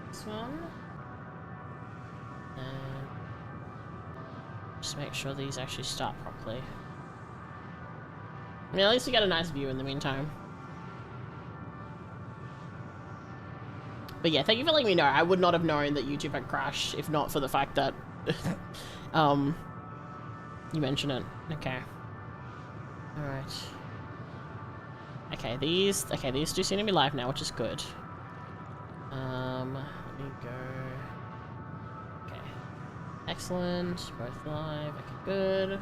This one. And just make sure these actually start properly. I mean, at least we get a nice view in the meantime. But yeah, thank you for letting me know. I would not have known that YouTube had crashed if not for the fact that you mentioned it. Okay. Alright. Okay, these do seem to be live now, which is good. Let me go. Okay. Excellent. Both live. Okay, good.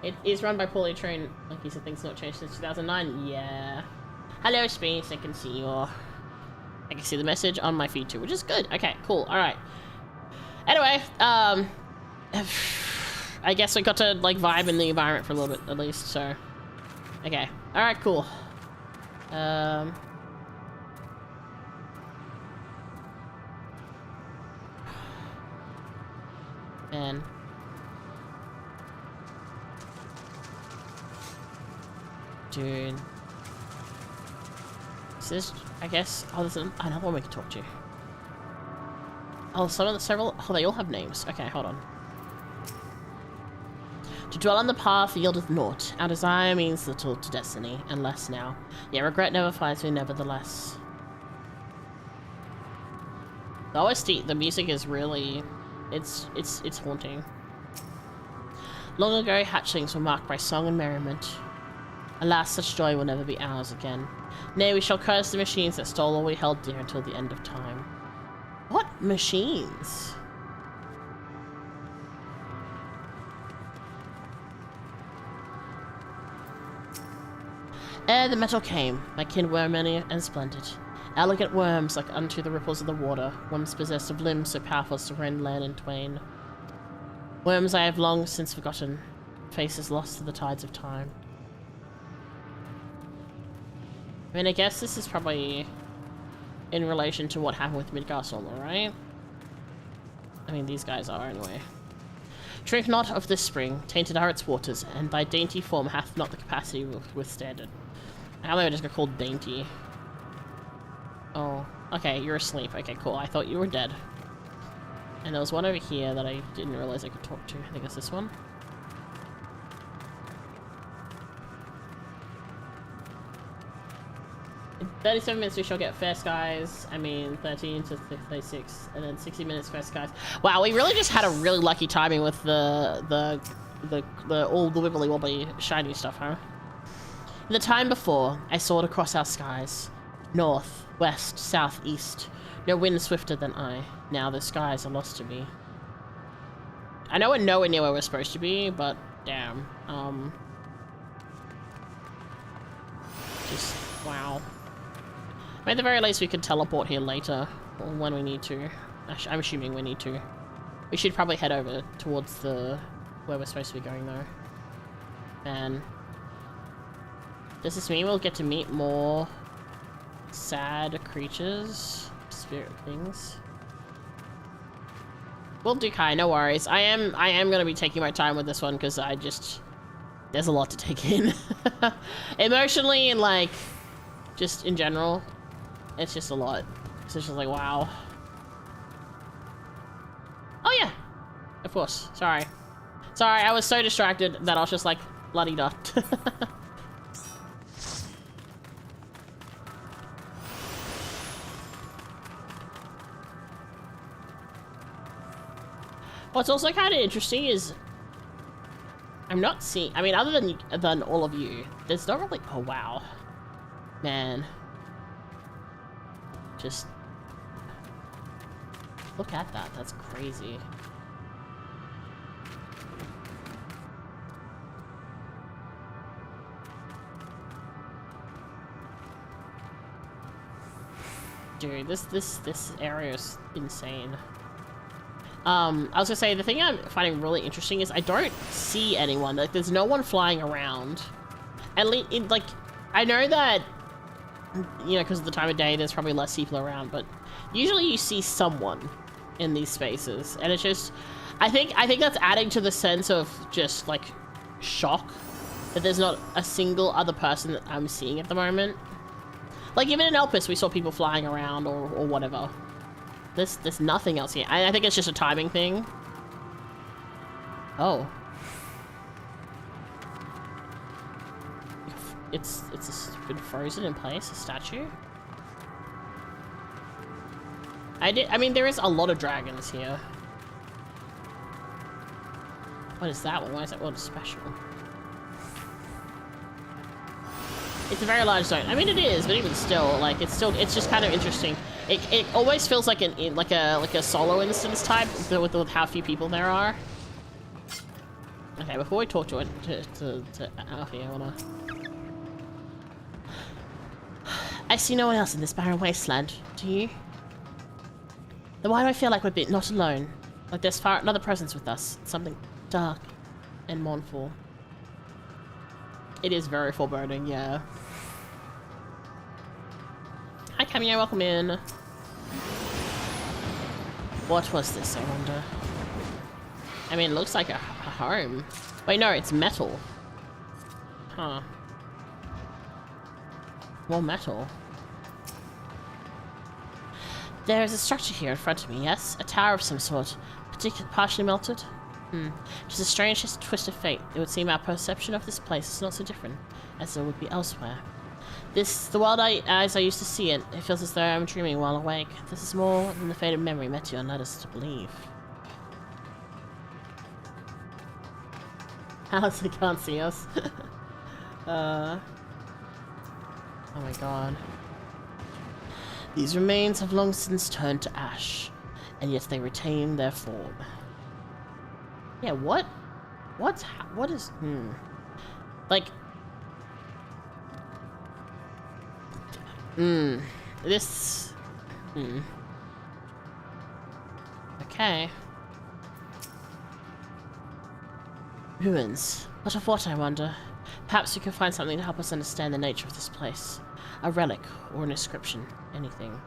It is run by poorly trained, like you said, things not changed since 2009. Yeah. Hello, Space. I can see your. I can see the message on my feed too, which is good. Okay, cool. All right. Anyway, I guess we got to like vibe in the environment for a little bit at least. So, okay. All right, cool. Man. Dude. Is this, I guess, oh, there's another one we can talk to. Oh, several, oh, they all have names. Okay, hold on. To dwell on the path yieldeth naught. Our desire means little to destiny, and less now. Yet regret never flies me nevertheless. The OST, the music is really, it's haunting. Long ago, hatchlings were marked by song and merriment. Alas, such joy will never be ours again. Nay, we shall curse the machines that stole all we held dear until the end of time. What machines? Ere the metal came, my kin were many and splendid. Elegant worms like unto the ripples of the water, worms possessed of limbs so powerful as to rend land in twain. Worms I have long since forgotten, faces lost to the tides of time. I mean, I guess this is probably in relation to what happened with Midgardsormr, right? I mean, these guys are anyway. Drink not of this spring, tainted are its waters, and thy dainty form hath not the capacity to withstand it. How am I just gonna call dainty? Oh, okay, you're asleep. Okay, cool. I thought you were dead. And there was one over here that I didn't realize I could talk to. I think it's this one. 37 minutes we shall get fair skies. I mean 13 to 36 and then 60 minutes fair skies. Wow, we really just had a really lucky timing with all the wibbly wobbly shiny stuff, huh? The time before, I soared across our skies. North, west, south, east. No wind swifter than I. Now the skies are lost to me. I know we're nowhere near where we're supposed to be, but damn. Just, wow. At the very least, we could teleport here later, or when we need to. I'm assuming we need to. We should probably head over towards where we're supposed to be going, though. And does this mean we'll get to meet more sad creatures, spirit things? We'll do Kai, no worries. I am gonna be taking my time with this one because there's a lot to take in, emotionally and like just in general. It's just a lot. It's just like, wow. Oh yeah, of course. Sorry, I was so distracted that I was just like, bloody da. What's also kind of interesting is I'm not seeing. I mean, other than all of you, there's not really. Oh wow, man. Just look at that. That's crazy. Dude, this area is insane. I was gonna say, the thing I'm finding really interesting is I don't see anyone. Like, there's no one flying around. At least, like, I know that, you know, because of the time of day, there's probably less people around, but usually you see someone in these spaces, and it's just, I think that's adding to the sense of just, like, shock But there's not a single other person that I'm seeing at the moment. Like, even in Elpis, we saw people flying around or whatever. There's nothing else here. I think it's just a timing thing. Oh. It's been frozen in place, a statue. I mean, there is a lot of dragons here. What is that one? Why is that one special? It's a very large zone. I mean, it is, but even still, like, it's just kind of interesting. It always feels like a solo instance type with how few people there are. Okay, before we talk to Alfie, I wanna. I see no one else in this barren wasteland. Do you? Then why do I feel like we're not alone? Like there's another presence with us. Something dark and mournful. It is very foreboding, yeah. Hi Cameo, welcome in. What was this, I wonder? I mean, it looks like a home. Wait, no, it's metal. Huh. More metal. There is a structure here in front of me, yes? A tower of some sort. Partially melted? Just a strange twist of fate. It would seem our perception of this place is not so different as it would be elsewhere. The world as I used to see it, it feels as though I'm dreaming while awake. This is more than the faded memory Meteo led us to believe. Alice, they can't see us. Oh my god. These remains have long since turned to ash, and yet they retain their form. Yeah, what is, like, this, okay. Ruins. What of what, I wonder? Perhaps we can find something to help us understand the nature of this place. A relic or an inscription. Anything.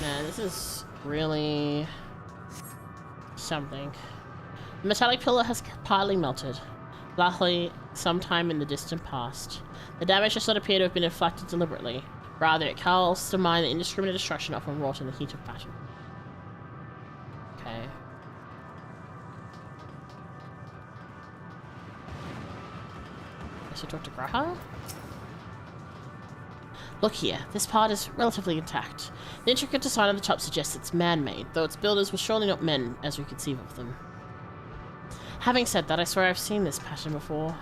Man, this is really something. The metallic pillar has partly melted, likely sometime in the distant past. The damage does not appear to have been inflicted deliberately. Rather, it calls to mind the indiscriminate destruction often wrought in the heat of battle. Okay. I should talk to Graha? Look here, this part is relatively intact. The intricate design on the top suggests it's man-made, though its builders were surely not men as we conceive of them. Having said that, I swear I've seen this pattern before.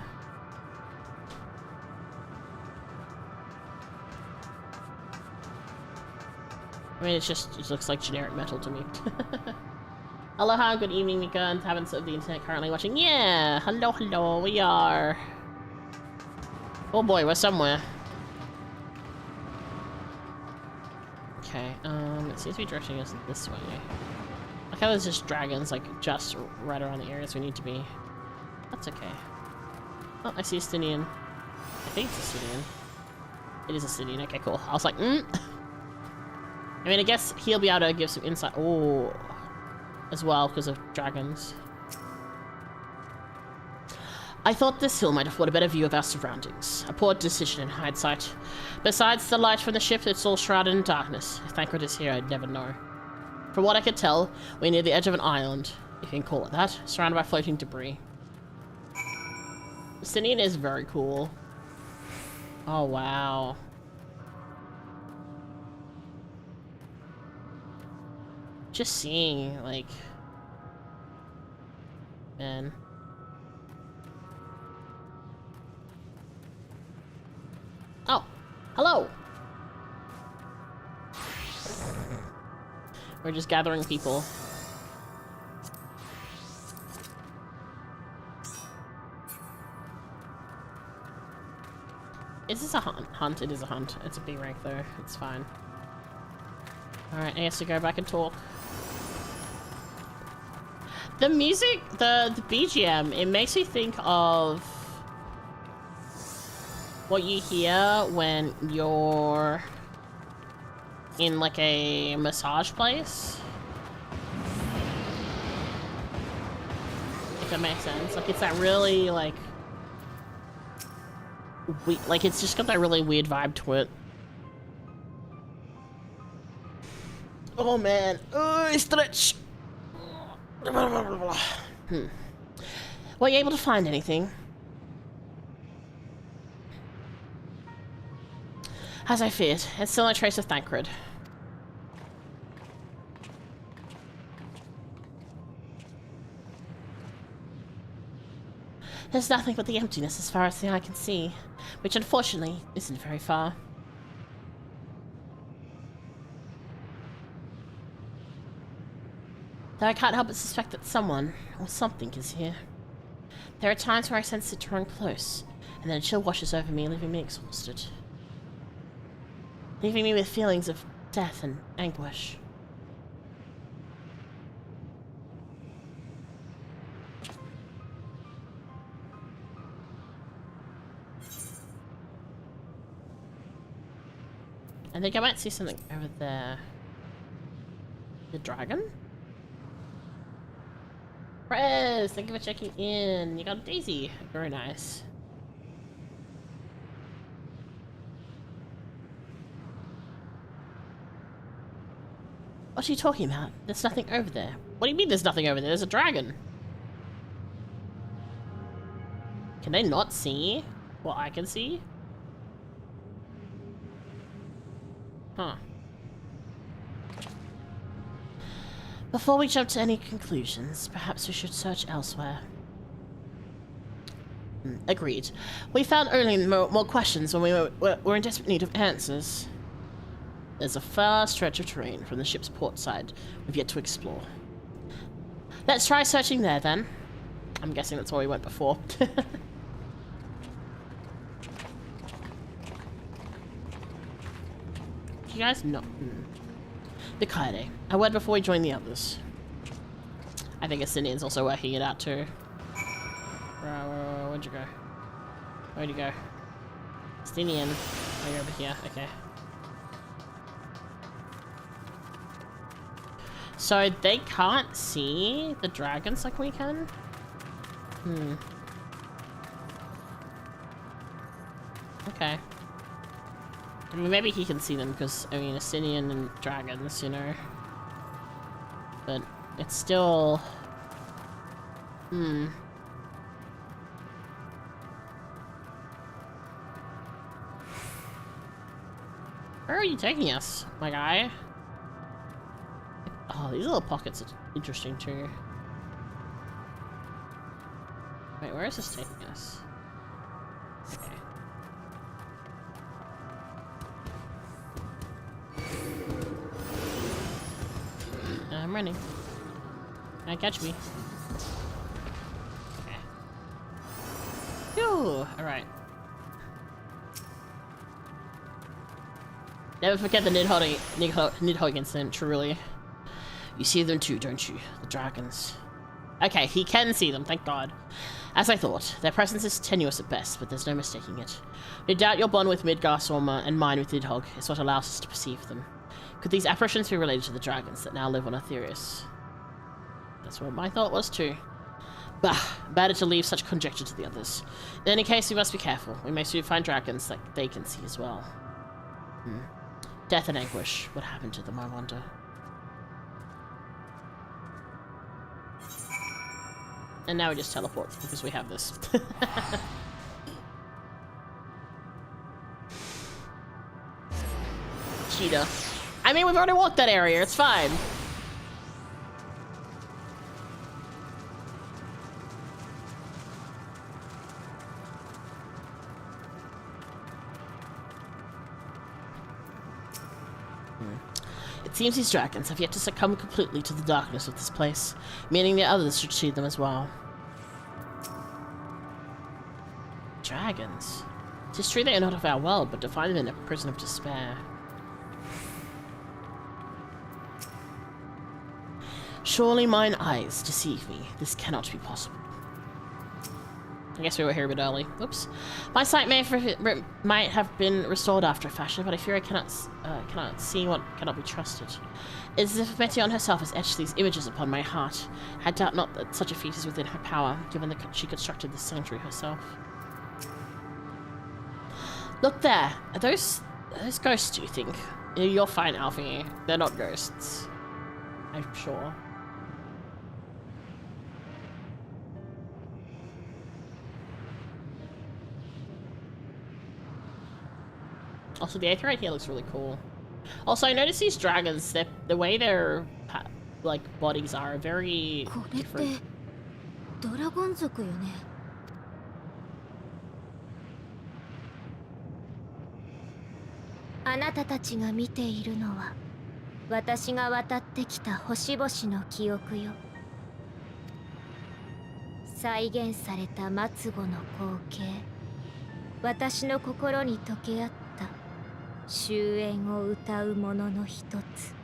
I mean, it looks like generic metal to me. Aloha, good evening, Mika, and inhabitants of the internet currently watching. Yeah, hello, we are. Oh boy, we're somewhere. Okay, it seems to be directing us this way. Like how there's just dragons, like, just right around the areas we need to be. That's okay. Oh, I see a Stinian. I think it's a Stinian. It is a Stinian, okay, cool. I was like, I mean, I guess he'll be able to give some insight. Oh, as well, because of dragons. I thought this hill might afford a better view of our surroundings. A poor decision in hindsight. Besides the light from the ship, it's all shrouded in darkness. If Thancred is here, I'd never know. From what I could tell, we're near the edge of an island, if you can call it that, surrounded by floating debris. Sinian is very cool. Oh, wow. Just seeing, like... Man. Oh, hello! We're just gathering people. Is this a hunt? It is a hunt. It's a B rank though. It's fine. Alright, I guess to go back and talk. The music, the BGM, it makes me think of what you hear when you're in like a massage place. If that makes sense. Like it's that really like like it's just got that really weird vibe to it. Oh man, stretch. Were you able to find anything? As I feared, it's still no trace of Thancred. There's nothing but the emptiness as far as the eye can see, which unfortunately isn't very far. Though I can't help but suspect that someone or something is here. There are times where I sense it drawing close, and then a chill washes over me, leaving me exhausted. Leaving me with feelings of death and anguish. I think I might see something over there. The dragon? Prez, thank you for checking in. You got a daisy. Very nice. What are you talking about? There's nothing over there. What do you mean there's nothing over there? There's a dragon. Can they not see what I can see? Huh. Before we jump to any conclusions, perhaps we should search elsewhere. Agreed. We found only more questions when we were in desperate need of answers. There's a far stretch of terrain from the ship's port side we've yet to explore. Let's try searching there, then. I'm guessing that's where we went before. You guys know? The Kaede. A word before we join the others. I think Asinian's also working it out too. Where'd you go? Where'd you go? Asinian. Oh, you're over here. Okay. So they can't see the dragons like we can? Okay. I mean, maybe he can see them because, I mean, Asinian and dragons, you know. But it's still... Where are you taking us, my guy? Oh, these little pockets are interesting too. Wait, where is this taking us? Okay. I'm running. Can't catch me. Okay. Phew! Alright. Never forget the Nidhogg incident, truly. You see them too, don't you? The dragons. Okay, he can see them, thank God. As I thought, their presence is tenuous at best, but there's no mistaking it. No doubt your bond with Midgar Sorma and mine with Nidhogg is what allows us to perceive them. Could these apparitions be related to the dragons that now live on Aetherius? That's what my thought was too. Bah, better to leave such conjecture to the others. In any case, we must be careful. We may soon find dragons that they can see as well. Death and anguish. What happened to them, I wonder? And now we just teleport because we have this. Cheetah. I mean, we've already walked that area. It's fine. It seems these dragons have yet to succumb completely to the darkness of this place, meaning the others should see them as well. Dragons? 'Tis true they are not of our world, but to find them in a prison of despair. Surely mine eyes deceive me. This cannot be possible. I guess we were here a bit early. Oops. My sight might have been restored after a fashion, but I fear I cannot see what cannot be trusted. It's as if Metion herself has etched these images upon my heart. I doubt not that such a feat is within her power, given that she constructed this sanctuary herself. Look there. Are those ghosts, do you think? You're fine, Alfie. They're not ghosts. I'm sure. Also, the Aether right here looks really cool. Also, I noticed these dragons, the way their like bodies are very different. ドラゴン族よね。あなたたちが見ているのは私が渡ってきた星々の記憶よ。再現された末後の光景。私の心に溶け合った終焉を歌うものの一つ。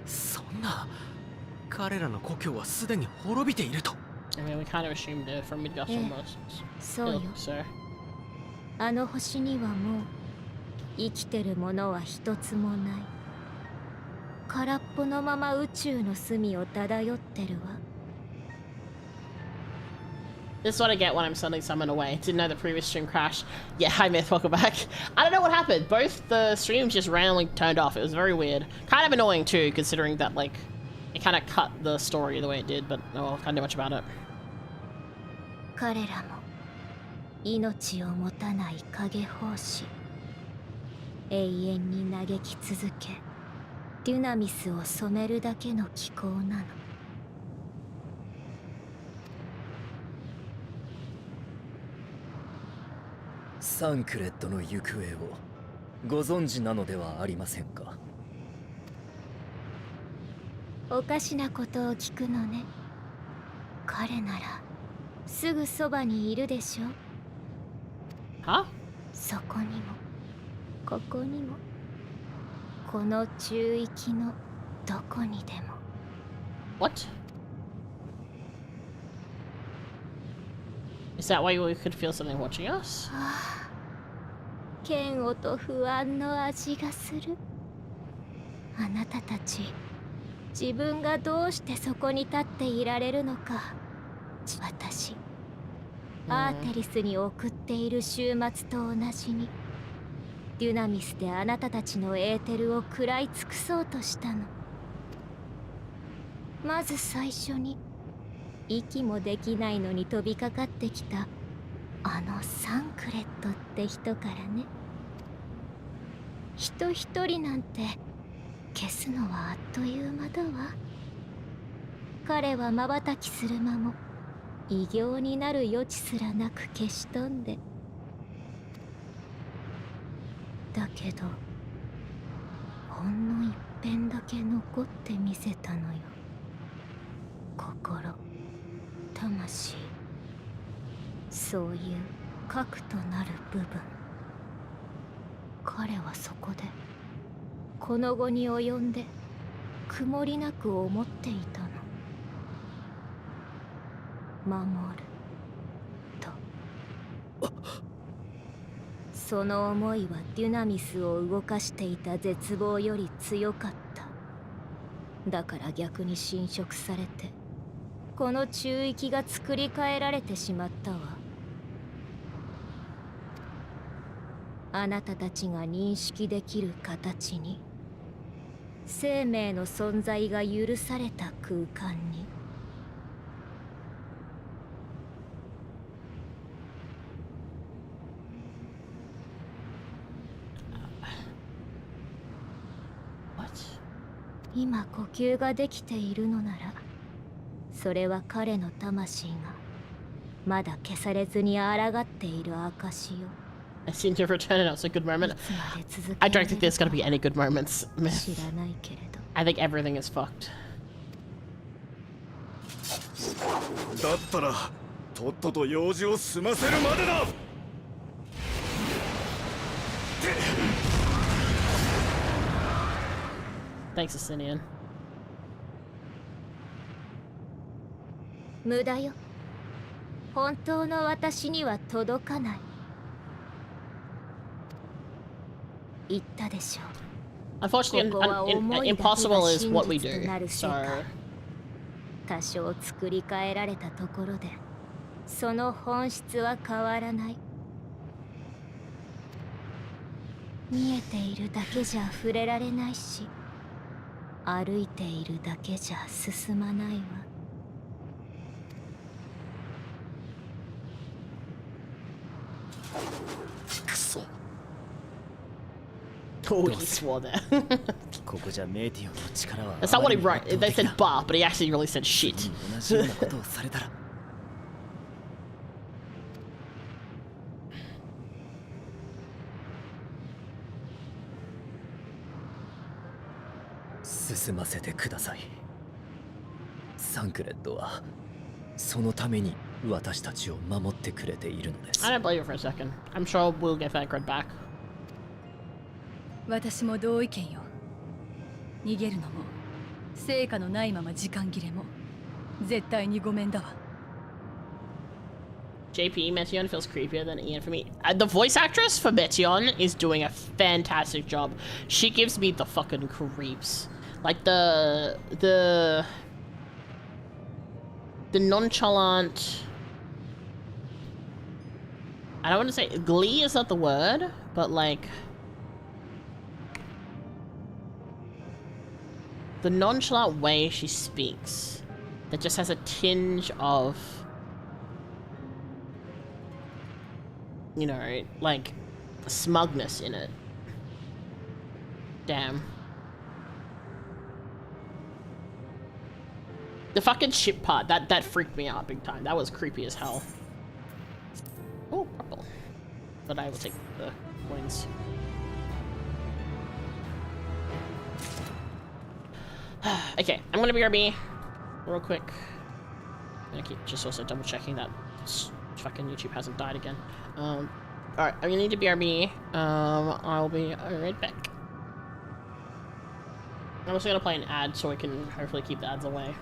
そんな、彼らの故郷はすでに滅びていると。I mean, we kind of assumed it from Midgard almost. そうよ。あの星にはもう生きてるものは一つもない。空っぽのまま宇宙の隅を漂ってるわ。This is what I get when I'm suddenly summoned away. Didn't know the previous stream crashed. Yeah, hi Myth, welcome back. I don't know what happened. Both the streams just randomly turned off. It was very weird. Kind of annoying too, considering that like it kind of cut the story the way it did, but no, I can't do much about it. 彼らも命を持たない影胞子。永遠に嘆き続け、デュナミスを染めるだけの気候なの。サンクレットの行方をご存知なのではありませんか。おかしなことを聞くのね。彼ならすぐそばにいるでしょ。は？そこにもここにもこの中域のどこにでも。 What? Is that why we could feel something watching us? 嫌悪と不安の味がする。あなたたち、自分がどうしてそこに立っていられるのか。私、アーテリスに送っている週末と同じに、デュナミスであなたたちのエーテルを食らい尽くそうとしたの。まず最初に、息もできないのに飛びかかってきたあのサンクレットって人からね。人一人なんて消すのはあっという間だわ。彼は瞬きする間も異形になる余地すらなく消し飛んで。だけどほんの一片だけ残ってみせたのよ。心、魂、そういう核となる部分。彼はそこでこの後に及んで曇りなく思っていたの。守ると。その思いはデュナミスを動かしていた絶望より強かった。だから逆に侵食されてこの中域が作り変えられてしまったわ。あなたたちが認識できる形に、生命の存在が許された空間に。今呼吸ができているのなら、それは彼の魂がまだ消されずに抗っている証よ。I seem to have returned it. It's a good moment. I don't think there's gonna be any good moments. I think everything is fucked. だったらとっとと用事を済ませるまでだ。Thanks, Asinian. 無駄よ。本当の私には届かない。言ったでしょう。 Unfortunately, ここは思いだけが impossible is 真 what we 実と do. なる世界。 So 多少作り変えられたところでその本質は変わらない。見えているだけじゃ触れられないし、歩いているだけじゃ進まないわ。くそ。 oh, he swore there. ここじゃメティオンの力は That's not what he あま wrote. りに They 圧倒 said 的だ。 bar, but he actually really said shit. 同じようなことをされたら進ませてください。サンクレットはそのために私たちを守ってくれているのです。 I don't believe it for a second. I'm sure we'll get that grid back. 私も同意見よ。逃げるのも成果のないまま時間切れも絶対にごめんだわ。 JP Meteon feels creepier than Ian for me. The voice actress for Meteon is doing a fantastic job. She gives me the fucking creeps. Like the nonchalant. I don't want to say glee is not the word, but like the nonchalant way she speaks that just has a tinge of, you know, like smugness in it. Damn. The fucking ship part, that freaked me out big time. That was creepy as hell. Oh, purple. But I will take the coins. Okay, I'm gonna BRB real quick. I'm gonna keep just also double checking that fucking YouTube hasn't died again. Alright, I'm gonna need to BRB. I'll be right back. I'm also gonna play an ad so I can hopefully keep the ads away.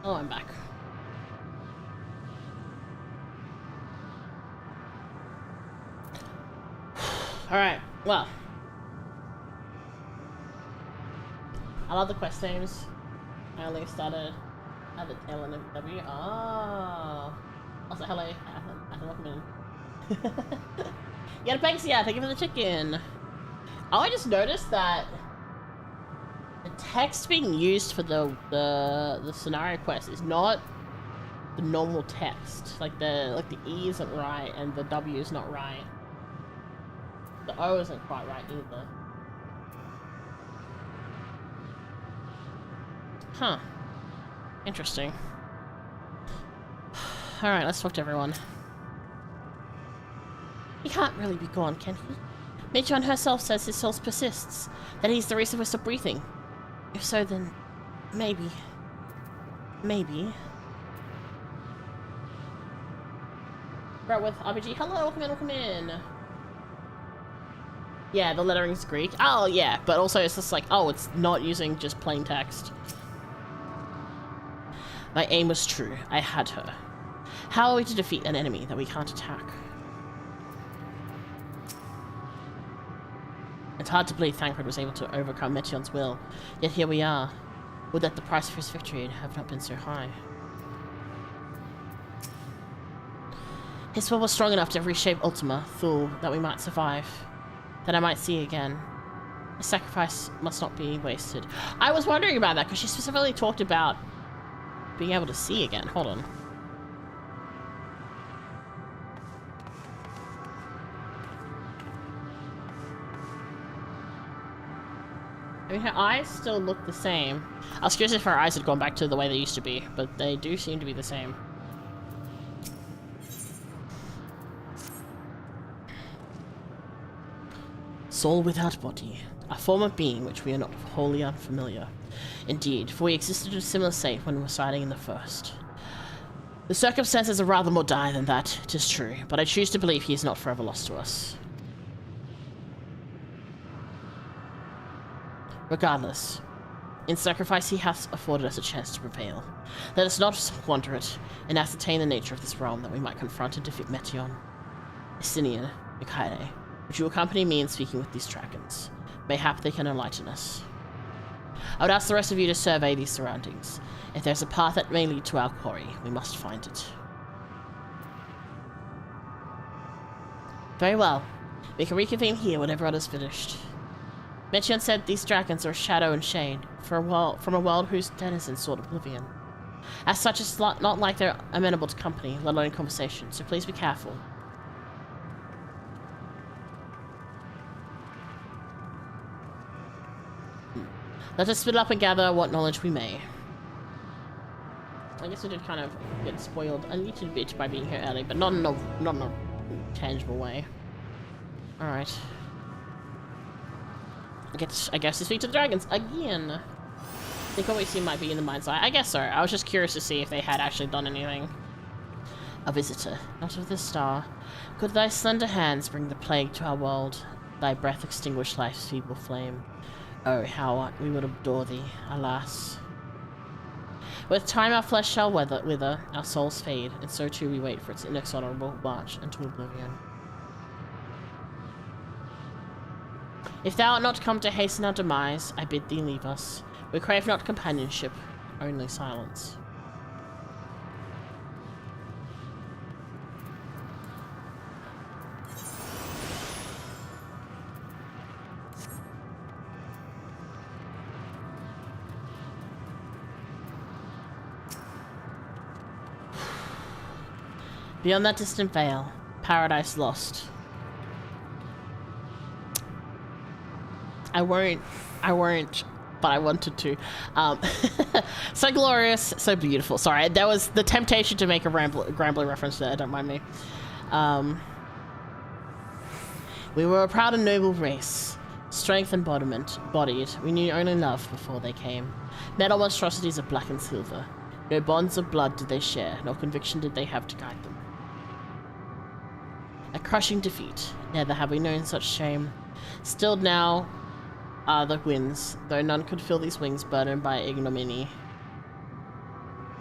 Oh, I'm back. Alright, well. I love the quest names. I only started at the tail end of W. Oh. Also, hello, Ethan, welcome in. Yeah, thanks, yeah, thank you for the chicken. Oh, I just noticed that the text being used for the scenario quest is not the normal text. Like the E isn't right and the W is not right. The O isn't quite right either. Huh. Interesting. Alright, let's talk to everyone. He can't really be gone, can he? Meichon herself says his soul persists, that he's the reason we stop breathing. If so, then maybe. Maybe. Right, with RPG. Hello, welcome in. Yeah, the lettering's Greek. Oh, yeah, but also it's just like, oh, it's not using just plain text. My aim was true. I had her. How are we to defeat an enemy that we can't attack? It's hard to believe Thancred was able to overcome Metion's will, yet here we are. Would that the price of his victory have not been so high. His will was strong enough to reshape Ultima, Thule, that we might survive. That I might see again. A sacrifice must not be wasted. I was wondering about that, because she specifically talked about being able to see again. Hold on. I mean, her eyes still look the same. I was curious if her eyes had gone back to the way they used to be, but they do seem to be the same. Soul without body. A form of being which we are not wholly unfamiliar. Indeed, for we existed in a similar state when residing in the first. The circumstances are rather more dire than that, 'tis true, but I choose to believe he is not forever lost to us. Regardless, in sacrifice he hath afforded us a chance to prevail. Let us not squander it, and ascertain the nature of this realm that we might confront and defeat Metion. Estinian, Mikaide, would you accompany me in speaking with these dragons? Mayhap they can enlighten us. I would ask the rest of you to survey these surroundings. If there's a path that may lead to our quarry, we must find it. Very well. We can reconvene here when everyone is finished. Metion said these dragons are a shadow and shade from a world whose denizens sought oblivion. As such, it's not like they're amenable to company, let alone conversation, so please be careful. Let us split up and gather what knowledge we may. I guess we did kind of get spoiled a little bit by being here early, but not in a tangible way. Alright. I guess to speak to the dragons again. I think what we see might be in the mind's eye. I guess so. I was just curious to see if they had actually done anything. A visitor, not of this star. Could thy slender hands bring the plague to our world? Thy breath extinguish life's feeble flame. Oh, how we would adore thee, alas. With time our flesh shall wither, our souls fade, and so too we wait for its inexorable march into oblivion. If thou art not come to hasten our demise, I bid thee leave us. We crave not companionship, only silence. Beyond that distant veil, paradise lost. I won't, but I wanted to. So glorious, so beautiful. Sorry, that was the temptation to make a Grambly reference there, don't mind me. We were a proud and noble race. Strength embodied. We knew only love before they came. Metal monstrosities of black and silver. No bonds of blood did they share, nor conviction did they have to guide them. A crushing defeat. Never have we known such shame. Stilled now are the winds, though none could fill these wings burdened by ignominy.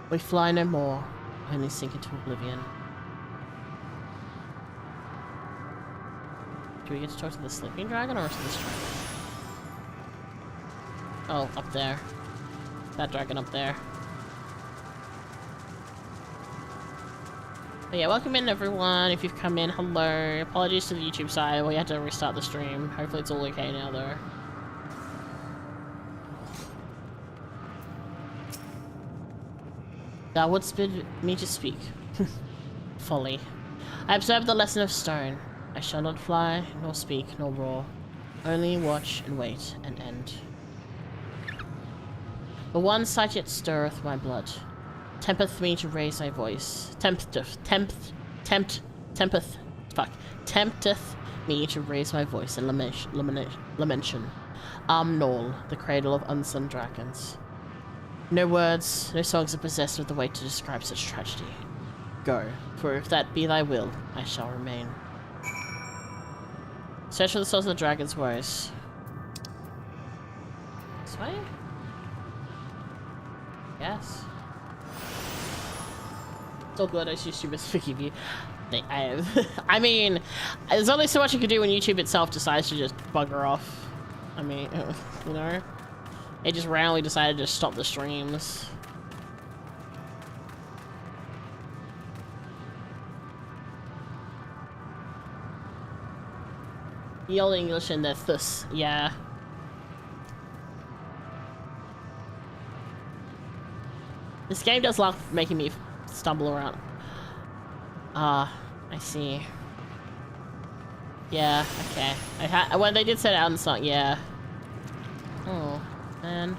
We fly no more, only sink into oblivion. Do we get to talk to the sleeping dragon or to this dragon? Oh, up there. That dragon up there. But yeah, welcome in everyone. If you've come in, hello. Apologies to the YouTube side, we had to restart the stream. Hopefully it's all okay now though. Thou wouldst bid me to speak. Folly. I observed the lesson of stone. I shall not fly, nor speak, nor roar. Only watch and wait and end. The one sight yet stirreth my blood. Tempteth me to raise my voice. Tempteth me to raise my voice in lamentation. Nol, the cradle of unsunned dragons. No words, no songs are possessed with the weight to describe such tragedy. Go, for if that be thy will, I shall remain. Search for the source of the dragon's woes. This way? Yes. It's all good, I YouTubers forgive you. I mean, there's only so much you can do when YouTube itself decides to just bugger off. I mean, you know? It just randomly decided to stop the streams. The old English in there, thus, yeah. This game does love making me stumble around. Ah, I see. Yeah, okay. When they did set it out in the song, yeah. Oh, man.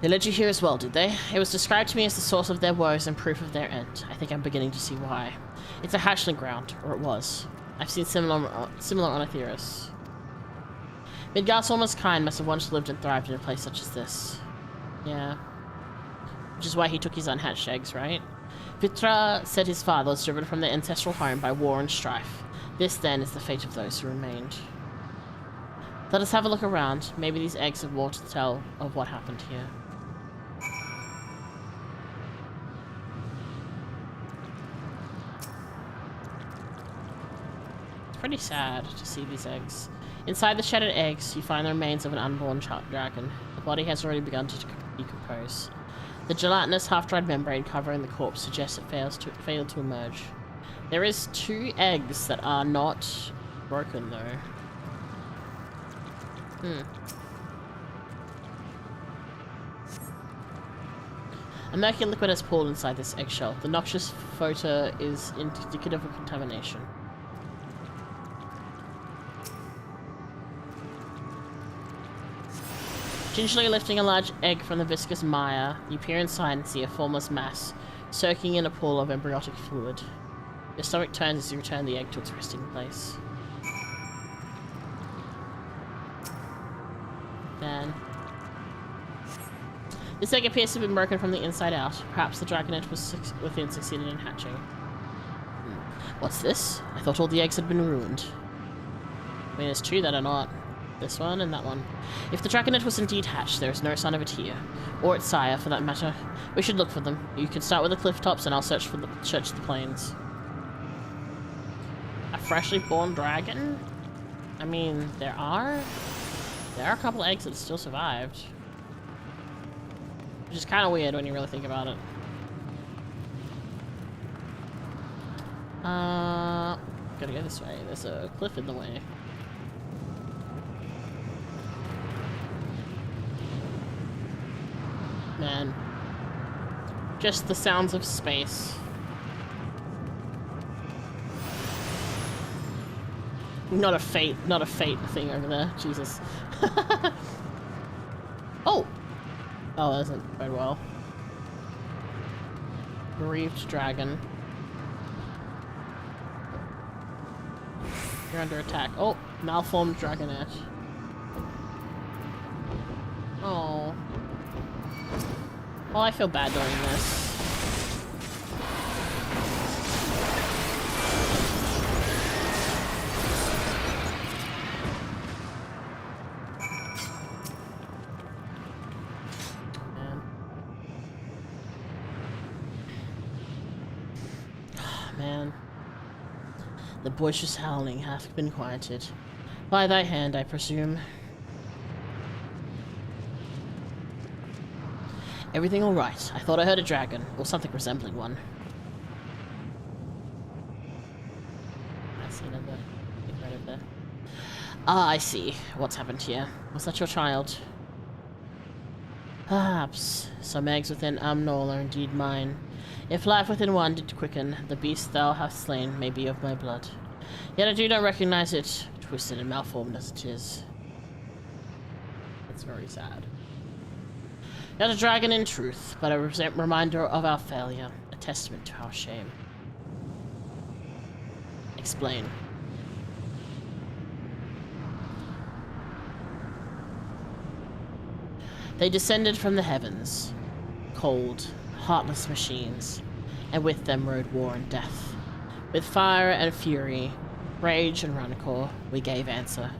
They led you here as well, did they? It was described to me as the source of their woes and proof of their end. I think I'm beginning to see why. It's a hatchling ground, or it was. I've seen similar on Etheirus. Midgard's almost kind must have once lived and thrived in a place such as this. Yeah. Which is why he took his unhatched eggs, right? Vitra said his father was driven from their ancestral home by war and strife. This, then, is the fate of those who remained. Let us have a look around. Maybe these eggs have more to tell of what happened here. It's pretty sad to see these eggs. Inside the shattered eggs, you find the remains of an unborn dragon. The body has already begun to decompose. The gelatinous, half-dried membrane covering the corpse suggests it failed to emerge. There is 2 eggs that are not broken, though. A murky liquid has pooled inside this eggshell. The noxious photo is indicative of contamination. Gingerly lifting a large egg from the viscous mire, you peer inside and see a formless mass, soaking in a pool of embryonic fluid. Your stomach turns as you return the egg to its resting place. Then... This egg appears to have been broken from the inside out. Perhaps the dragonet was within succeeded in hatching. What's this? I thought all the eggs had been ruined. I mean, it's 2 that are not. This one and that one. If the dragonet was indeed hatched, there is no sign of it here. Or its sire, for that matter. We should look for them. You can start with the cliff tops and I'll search the plains. A freshly born dragon? I mean, there are a couple eggs that still survived. Which is kind of weird when you really think about it. Gotta go this way. There's a cliff in the way. Man. Just the sounds of space. Not a fate thing over there. Jesus. Oh! Oh, that doesn't bode well. Bereaved dragon. You're under attack. Oh! Malformed dragonet. Oh. Well, I feel bad doing this. man. The boisterous howling hath been quieted. By thy hand, I presume. Everything all right? I thought I heard a dragon, or something resembling one. I see another thing right over there. Ah, I see. What's happened here? Was that your child? Perhaps. Some eggs within Amnol are indeed mine. If life within one did quicken, the beast thou hast slain may be of my blood. Yet I do not recognize it, twisted and malformed as it is. It's very sad. Not a dragon in truth, but a reminder of our failure, a testament to our shame. Explain. They descended from the heavens, cold, heartless machines, and with them rode war and death. With fire and fury, rage and rancor, we gave answer.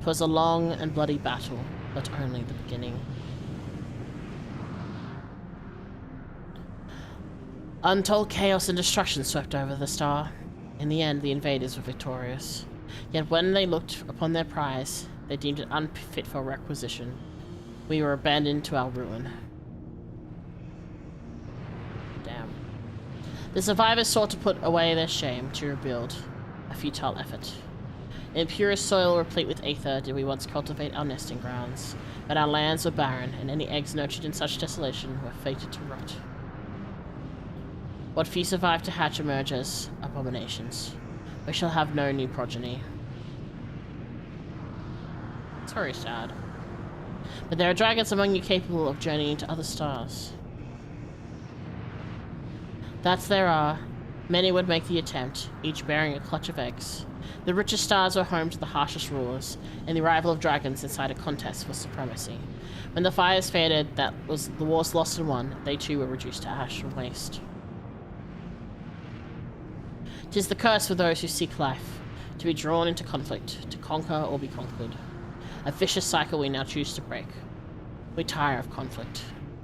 'Twas a long and bloody battle, but only the beginning. Untold chaos and destruction swept over the star. In the end, the invaders were victorious. Yet when they looked upon their prize, they deemed it unfit for requisition. We were abandoned to our ruin. Damn. The survivors sought to put away their shame, to rebuild. A futile effort. In purest soil replete with aether did we once cultivate our nesting grounds, but our lands were barren, and any eggs nurtured in such desolation were fated to rot. What few survived to hatch emerge as abominations. We shall have no new progeny. It's very sad. But there are dragons among you capable of journeying to other stars. That there are. Many would make the attempt, each bearing a clutch of eggs. The richest stars were home to the harshest rulers, and the arrival of dragons inside a contest for supremacy. When the fires faded, that was the wars lost and won, they too were reduced to ash and waste. 'Tis the curse for those who seek life, to be drawn into conflict, to conquer or be conquered. A vicious cycle we now choose to break. We tire of conflict,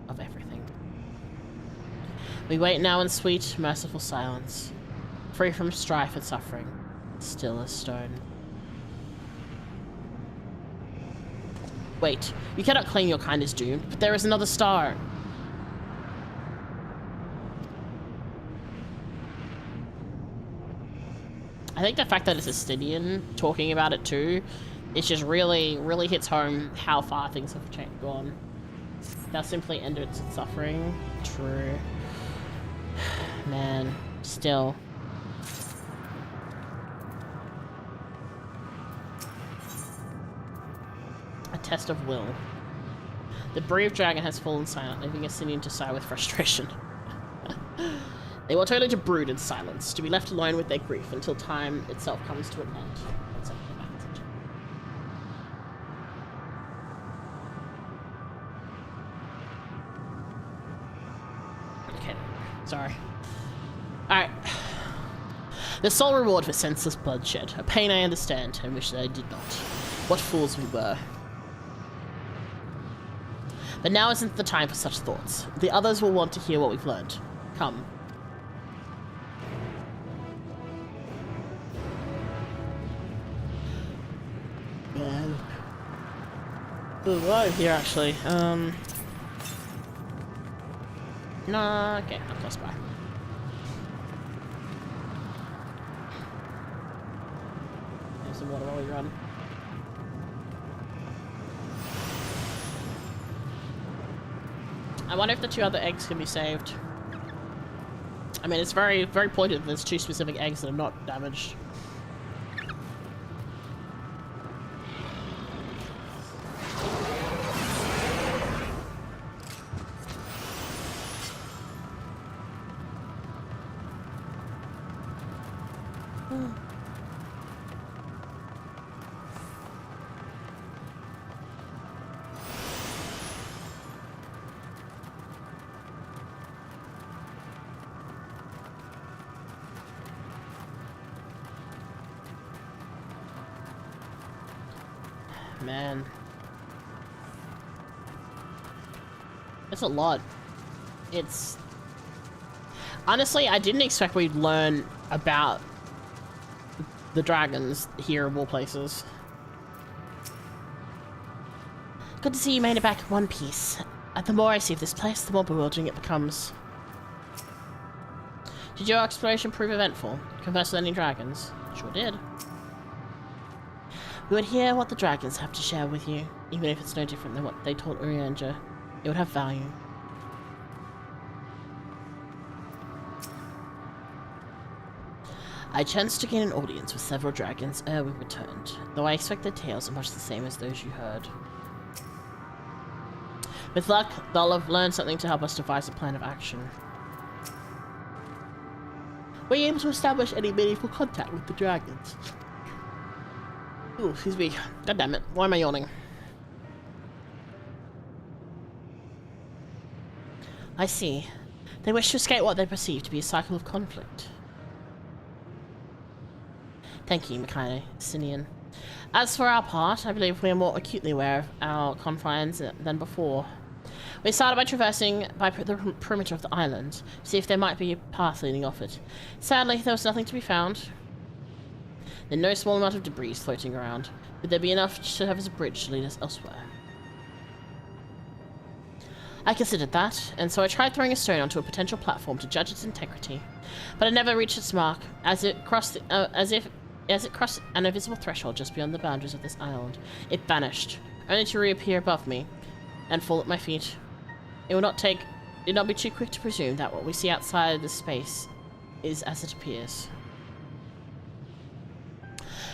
of everything. We wait now in sweet, merciful silence, free from strife and suffering, still as stone. Wait, you cannot claim your kind is doomed, but there is another star. I think the fact that it's a Stydian talking about it too, it just really hits home how far things have gone. Thou simply ended its suffering. True. Man, still. A test of will. The brave dragon has fallen silent, leaving Asinian to sigh with frustration. They were totally to brood in silence, to be left alone with their grief until time itself comes to an end. That's something about it. Okay, sorry. Alright. The sole reward for senseless bloodshed, a pain I understand, and wish that I did not. What fools we were. But now isn't the time for such thoughts. The others will want to hear what we've learned. Come. Man. There's a lot here, actually. Nah, okay, I'm close by. There's some water while we run. I wonder if the two other eggs can be saved. I mean, it's very pointed that there's two specific eggs that are not damaged. Man. It's a lot. It's... Honestly, I didn't expect we'd learn about the dragons here of all places. Good to see you made it back in one piece. The more I see of this place, the more bewildering it becomes. Did your exploration prove eventful? Converse with any dragons? Sure did. We would hear what the dragons have to share with you, even if it's no different than what they told Urianger. It would have value. I chanced to gain an audience with several dragons ere we returned, though I expect their tales are much the same as those you heard. With luck, they'll have learned something to help us devise a plan of action. Were you able to establish any meaningful contact with the dragons? Ooh, excuse me. God damn it. Why am I yawning? I see. They wish to escape what they perceive to be a cycle of conflict. Thank you, Mika Akatsuka. As for our part, I believe we are more acutely aware of our confines than before. We started by traversing the perimeter of the island, to see if there might be a path leading off it. Sadly, there was nothing to be found. Then no small amount of debris floating around. Would there be enough to serve as a bridge to lead us elsewhere? I considered that, and so I tried throwing a stone onto a potential platform to judge its integrity, but it never reached its mark, as it crossed an invisible threshold just beyond the boundaries of this island. It vanished, only to reappear above me and fall at my feet. It would not be too quick to presume that what we see outside this space is as it appears.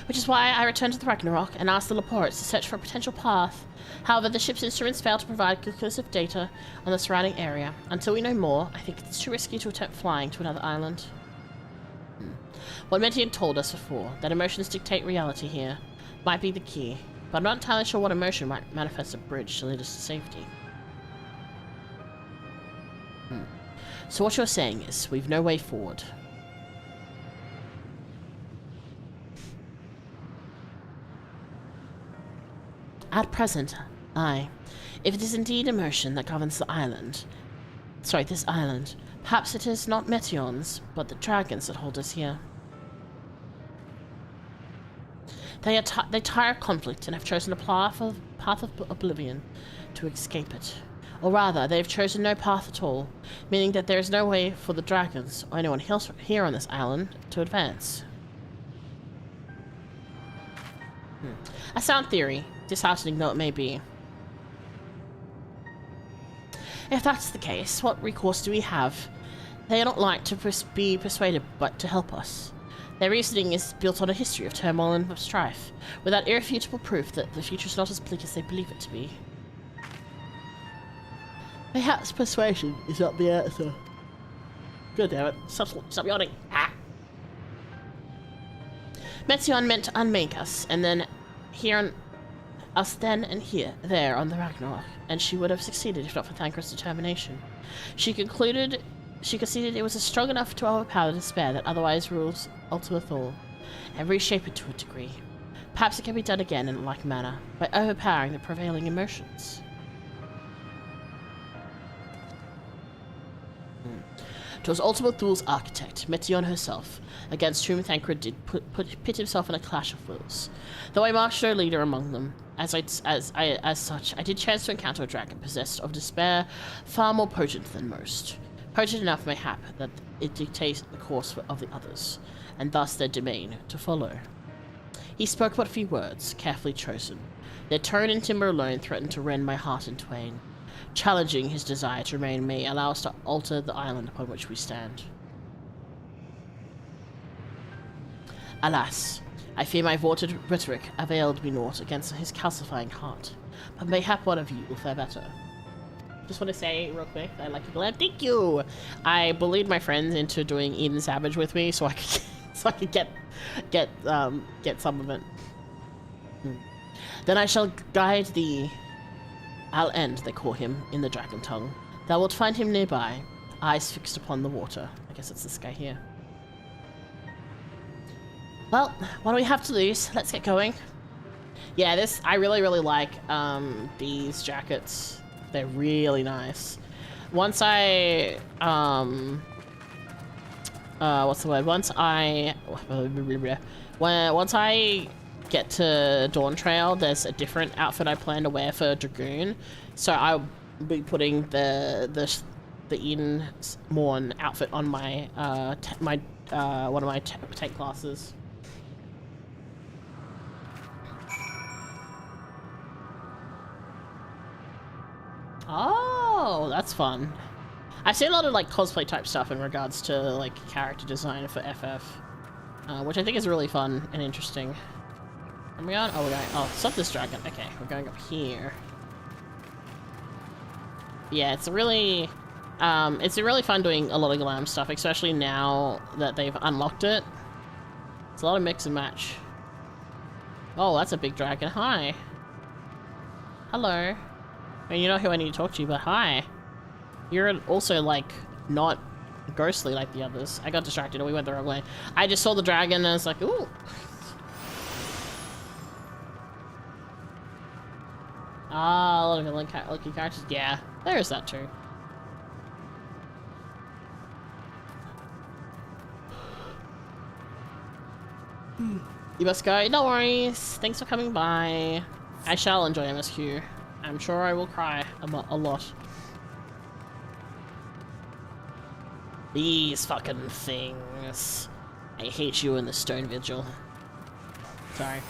Which is why I returned to the Ragnarok and asked the Laportes to search for a potential path. However, the ship's instruments failed to provide conclusive data on the surrounding area. Until we know more, I think it's too risky to attempt flying to another island. What Menti had told us before, that emotions dictate reality here, might be the key, but I'm not entirely sure what emotion might manifest a bridge to lead us to safety. So what you're saying is, we've no way forward. At present, aye. If it is indeed emotion that governs the island, this island, perhaps it is not Meteons, but the dragons that hold us here. They tire conflict and have chosen a path of oblivion to escape it. Or rather, they have chosen no path at all, meaning that there is no way for the dragons, or anyone else here on this island, to advance. A sound theory, disheartening though it may be. If that's the case, what recourse do we have? They are not like to be persuaded but to help us. Their reasoning is built on a history of turmoil and of strife, without irrefutable proof that the future is not as bleak as they believe it to be. Perhaps persuasion is not the answer. God damn it. Stop yawning. Ah! Metion meant to unmake us, and then there on the Ragnarok, and she would have succeeded if not for Thancred's determination. She conceded it was strong enough to overpower the despair that otherwise rules Ultima Thule, and reshape it to a degree. Perhaps it can be done again in a like manner, by overpowering the prevailing emotions. Twas Ultima Thule's architect, Metion herself, against whom Thancred did pit himself in a clash of wills. Though I marched no leader among them, as such, I did chance to encounter a dragon possessed of despair far more potent than most. Potent enough, mayhap, that it dictates the course of the others, and thus their domain to follow. He spoke but few words, carefully chosen. Their tone and timbre alone threatened to rend my heart in twain. Challenging his desire to remain may allow us to alter the island upon which we stand. Alas, I fear my vaunted rhetoric availed me naught against his calcifying heart, but mayhap one of you will fare better. Just want to say real quick, I like to glad. Thank you. I bullied my friends into doing Eden Savage with me, so I could get some of it. Then I shall guide thee. I'll end, they call him, in the dragon tongue. Thou wilt find him nearby, eyes fixed upon the water. I guess it's this guy here. Well, what do we have to lose? Let's get going. Yeah, I really like these jackets. They're really nice. Once I what's the word? Once I get to Dawn Trail, there's a different outfit I plan to wear for Dragoon. So I'll be putting the in Morn outfit on my one of my tank classes. Oh, that's fun. I've seen a lot of like cosplay type stuff in regards to like character design for FF, which I think is really fun and interesting. Are we on? Oh, we're going. Oh, stop this dragon. Okay, we're going up here. Yeah, it's really fun doing a lot of glam stuff, especially now that they've unlocked it. It's a lot of mix and match. Oh, that's a big dragon. Hi. Hello. I mean, you're not who I need to talk to, but hi. You're also, like, not ghostly like the others. I got distracted and we went the wrong way. I just saw the dragon and I was like, ooh. Ah, a lot of lucky characters. Yeah, there is that too. You must go. No worries. Thanks for coming by. I shall enjoy MSQ. I'm sure I will cry a lot. These fucking things. I hate you in the Stone Vigil. Sorry.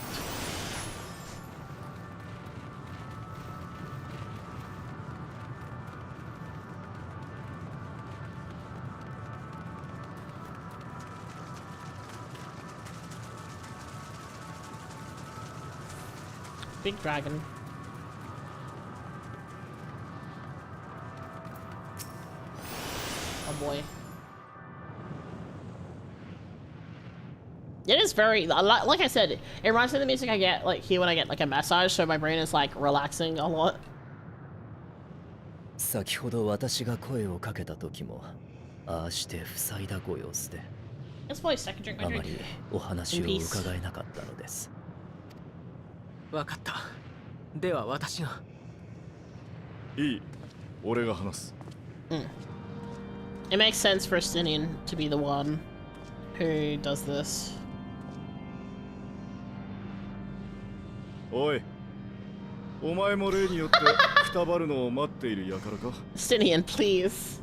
Big dragon. Oh boy. It is very, like I said, it reminds me of the music I get, like, here when I get, like, a massage, so my brain is, like, relaxing a lot. 先ほど私が声をかけた時も、ああして塞いだご様子で、 Let's play second drink my あま drink. りお話を伺えなかったのです。わかった。では私が。いい。俺が話す。It makes sense for Stinian to be the one who does this. おい。お前も例によってくたばるのを待っている輩か Stinian, please.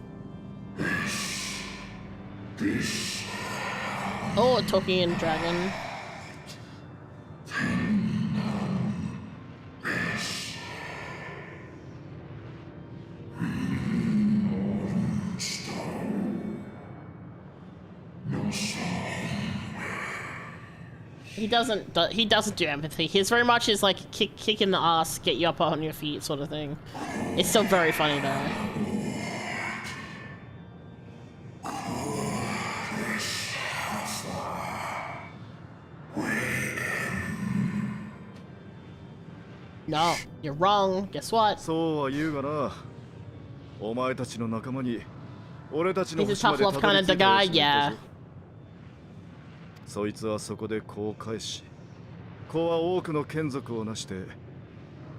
Oh, talking in dragon. He doesn't do empathy. He's very much is like kick in the ass, get you up on your feet sort of thing. It's still very funny though. No, you're wrong. Guess what? そうは言うがな。お前たちの仲間に俺たちの He's a 星ま tough で love たど kind り of 着 the いた guy, やつがいた yeah. ぞ。そいつはそこで子を返し、子は多くの眷属を成して、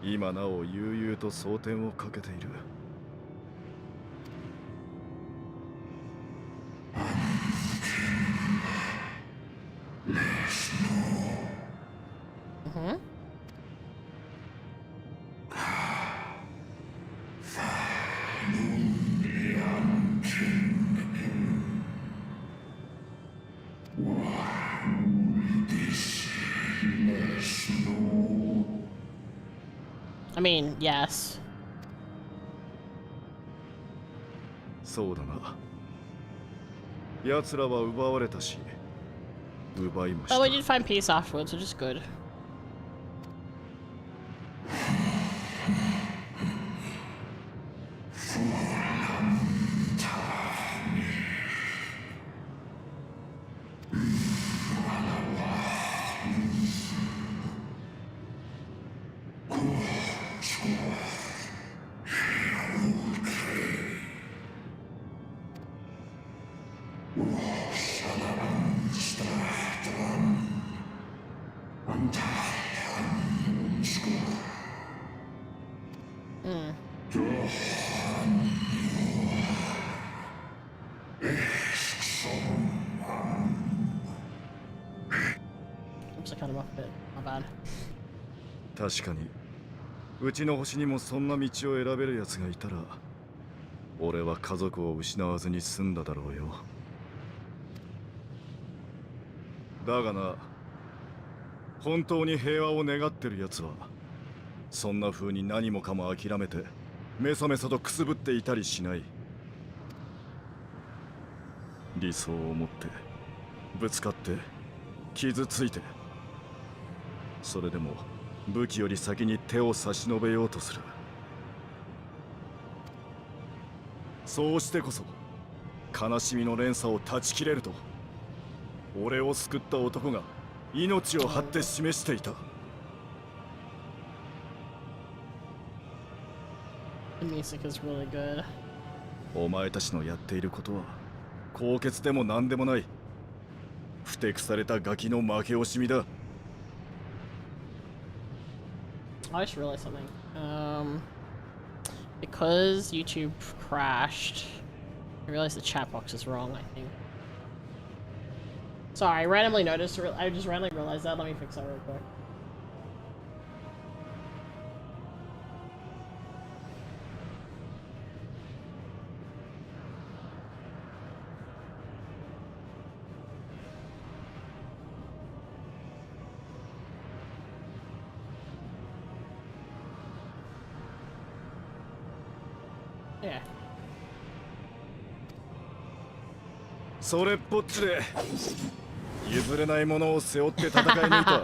今なお悠々と蒼天をかけている。I mean, yes. そうだな。奴らは奪われたし、奪いました。 But we did find peace afterwards, which is good. to cut him off a bit. My bad. 確かにうちの星にもそんな道を選べる奴がいたら俺は家族を失わずに済んだだろうよ。だがな、本当に平和を願ってる奴はそんな風に何もかも諦めてメソメソとくすぶっていたりしない。理想を持ってぶつかって傷ついて、それでも武器より先に手を差し伸べようとする。そうしてこそ悲しみの連鎖を断ち切れると俺を救った男が命を張って示していた。 The music is really good. お前たちのやっていることは高潔でも何でもない。ふてくされたガキの負け惜しみだ。 I just realized something. Because YouTube crashed, I realized the chat box is wrong, I think. Sorry, I randomly noticed, I just randomly realized that. Let me fix that real quick. Yeah. それっぽっちで譲れないものを背負って戦い抜いた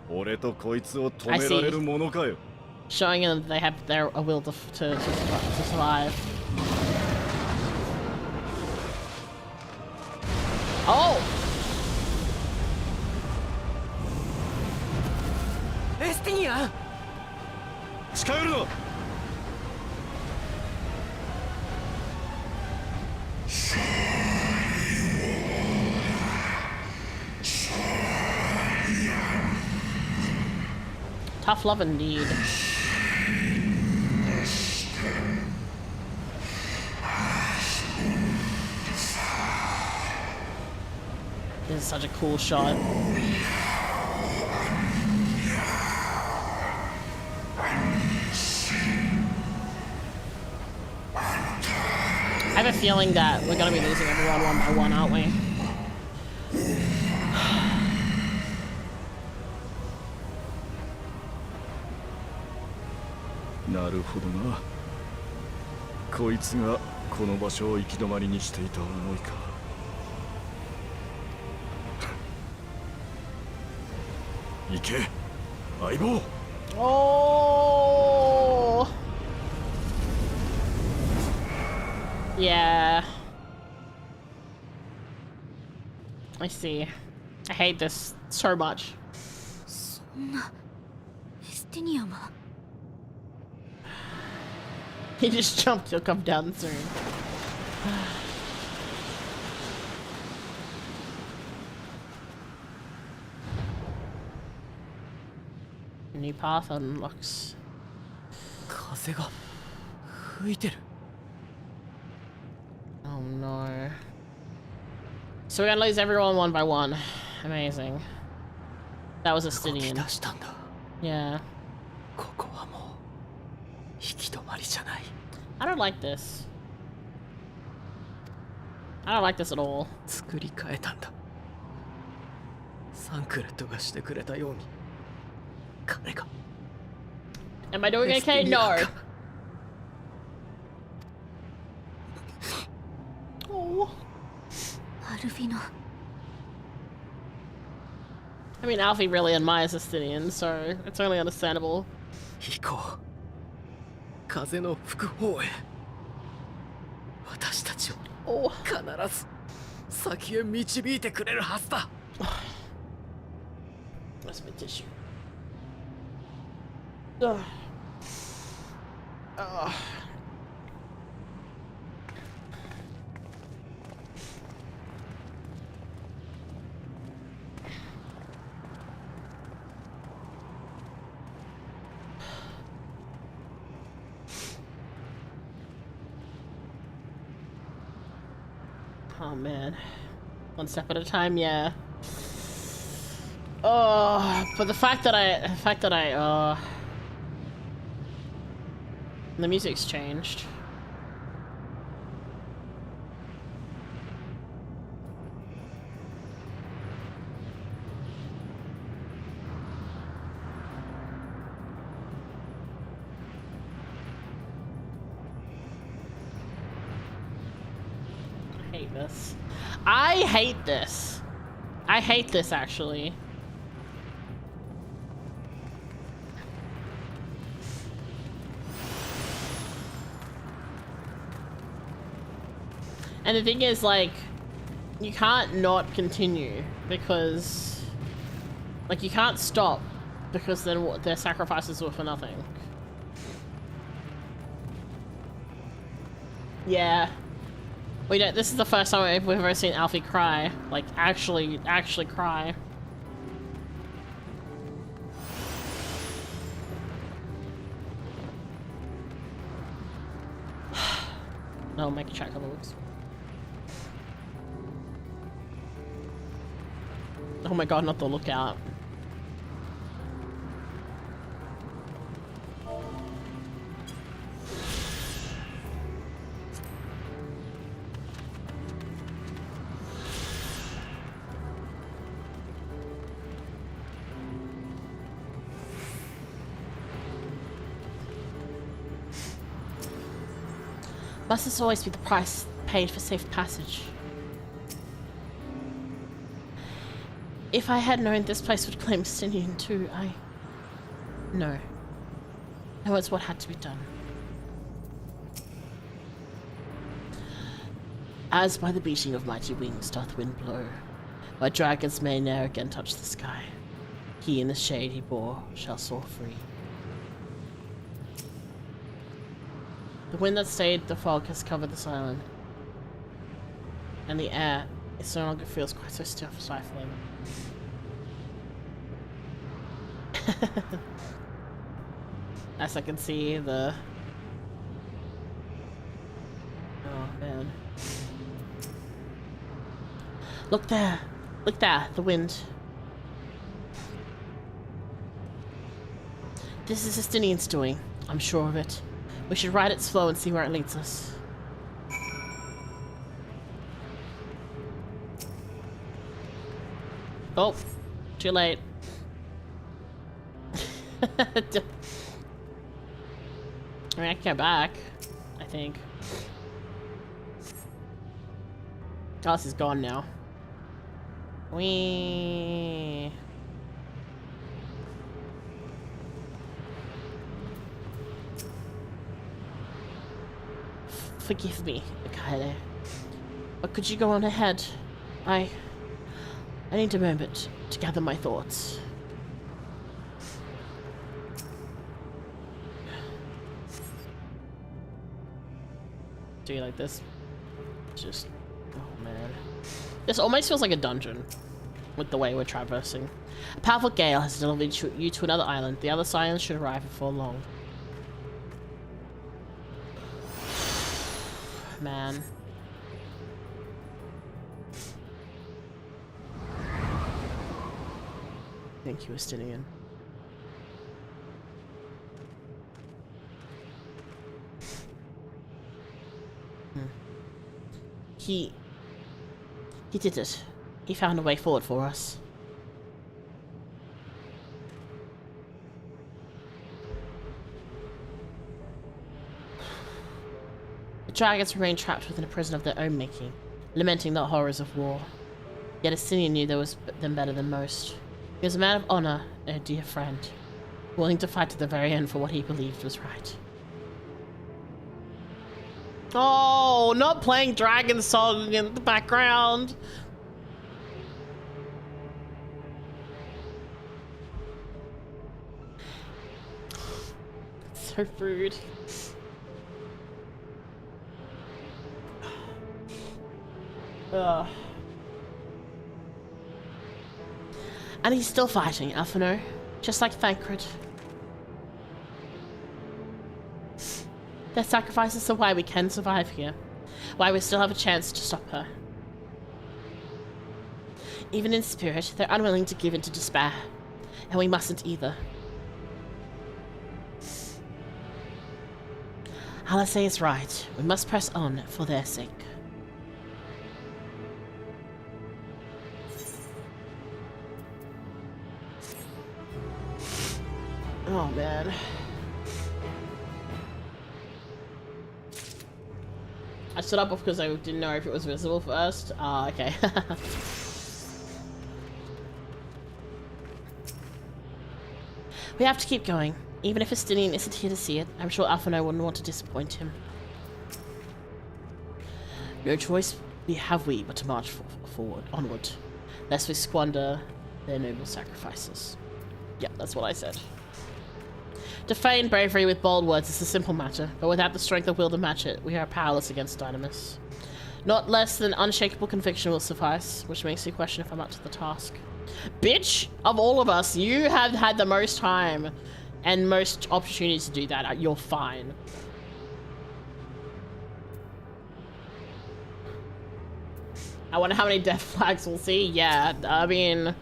俺とこいつを止められるものかよ。 Showing them that they have their a will to survive. Oh! エスティニアン、近寄るな。 Tough love indeed. This is such a cool shot. I have a feeling that we're gonna be losing everyone one by one, aren't we? なるほどな。こいつがこの場所を行き止まりにしていた思いか。行け、相棒。 Oh! Yeah. I see. I hate this so much. そんなエスティニアは He just jumped, he'll come down soon. New path unlocks. 風が吹いてる。 Oh no. So we're gonna lose everyone one by one. Amazing. That was a 動き Stydian. 出したんだ。 Yeah. ここはもう行き止まりじゃない。 I don't like this. I don't like this at all. 作り変えたんだ。サンクレットがしてくれたように。彼が。 Am I doing エステ okay? ィニア No. ンか Oh. アルフィノ I mean, Alfie really admires the Stydian, so it's only understandable. 行こう。風の吹く方へ。私たちを Oh. 必ず先へ導いてくれるはずだ。 That's my tissue. Ugh. Ugh. Oh man. One step at a time, yeah. Oh, but the fact that the music's changed. I hate this. I hate this. I hate this actually. And the thing is, like, you can't not continue because, like, you can't stop because then their sacrifices were for nothing. Yeah. We don't. This is the first time we've ever seen Alfie cry. Like, actually cry. No, make a check of the looks. Oh my god, not the lookout. Must this always be the price paid for safe passage? If I had known this place would claim Stinian too, No. No, it's what had to be done. As by the beating of mighty wings doth wind blow, where dragons may ne'er again touch the sky, he in the shade he bore shall soar free. The wind that stayed the fog has covered this island, and the air it no longer feels quite so stifling. As I can see the... Oh man. Look there! Look there! The wind. This is Estinian's doing. I'm sure of it. We should ride its flow and see where it leads us. Oh, too late. I mean, I can get back, I think. Alice is gone now. Whee. Forgive me, Mikaele. But could you go on ahead? I need a moment to gather my thoughts. Do you like this? Just... oh man. This almost feels like a dungeon with the way we're traversing. A powerful gale has delivered you to another island. The other scions should arrive before long. Man. Thank you, Estinian. He did it. He found a way forward for us. The dragons remained trapped within a prison of their own making, lamenting the horrors of war. Yet Estinian knew there was them better than most. He was a man of honor and a dear friend, willing to fight to the very end for what he believed was right. Oh, not playing Dragon Song in the background. So rude. Ugh. And he's still fighting, Alphino, just like Thancred. Their sacrifices are why we can survive here, why we still have a chance to stop her. Even in spirit, they're unwilling to give in to despair. And we mustn't either. Halase is right. We must press on for their sake. Oh, man. I stood up because I didn't know if it was visible first. Ah, okay. We have to keep going. Even if Estinian isn't here to see it, I'm sure Alphino wouldn't want to disappoint him. No choice have we but to march forward, onward, lest we squander their noble sacrifices. Yep, that's what I said. To feign bravery with bold words is a simple matter, but without the strength of will to match it, we are powerless against Dynamis. Not less than unshakable conviction will suffice, which makes you question if I'm up to the task. Bitch, of all of us, you have had the most time and most opportunities to do that. You're fine. I wonder how many death flags we'll see. Yeah, I mean,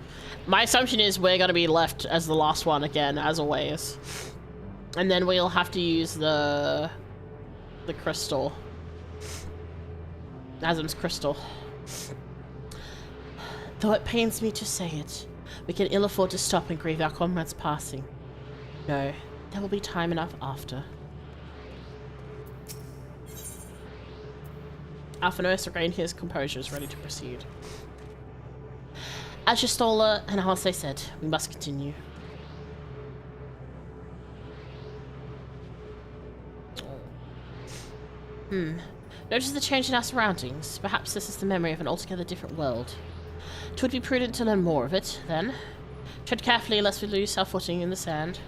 my assumption is we're going to be left as the last one again, as always. And then we'll have to use the crystal. Azim's crystal. Though it pains me to say it, we can ill afford to stop and grieve our comrade's passing. No, there will be time enough after. Alphanos regained his composure, is ready to proceed. As Jistola and Halase said, we must continue. Notice the change in our surroundings. Perhaps this is the memory of an altogether different world. 'Twould be prudent to learn more of it, then. Tread carefully lest we lose our footing in the sand.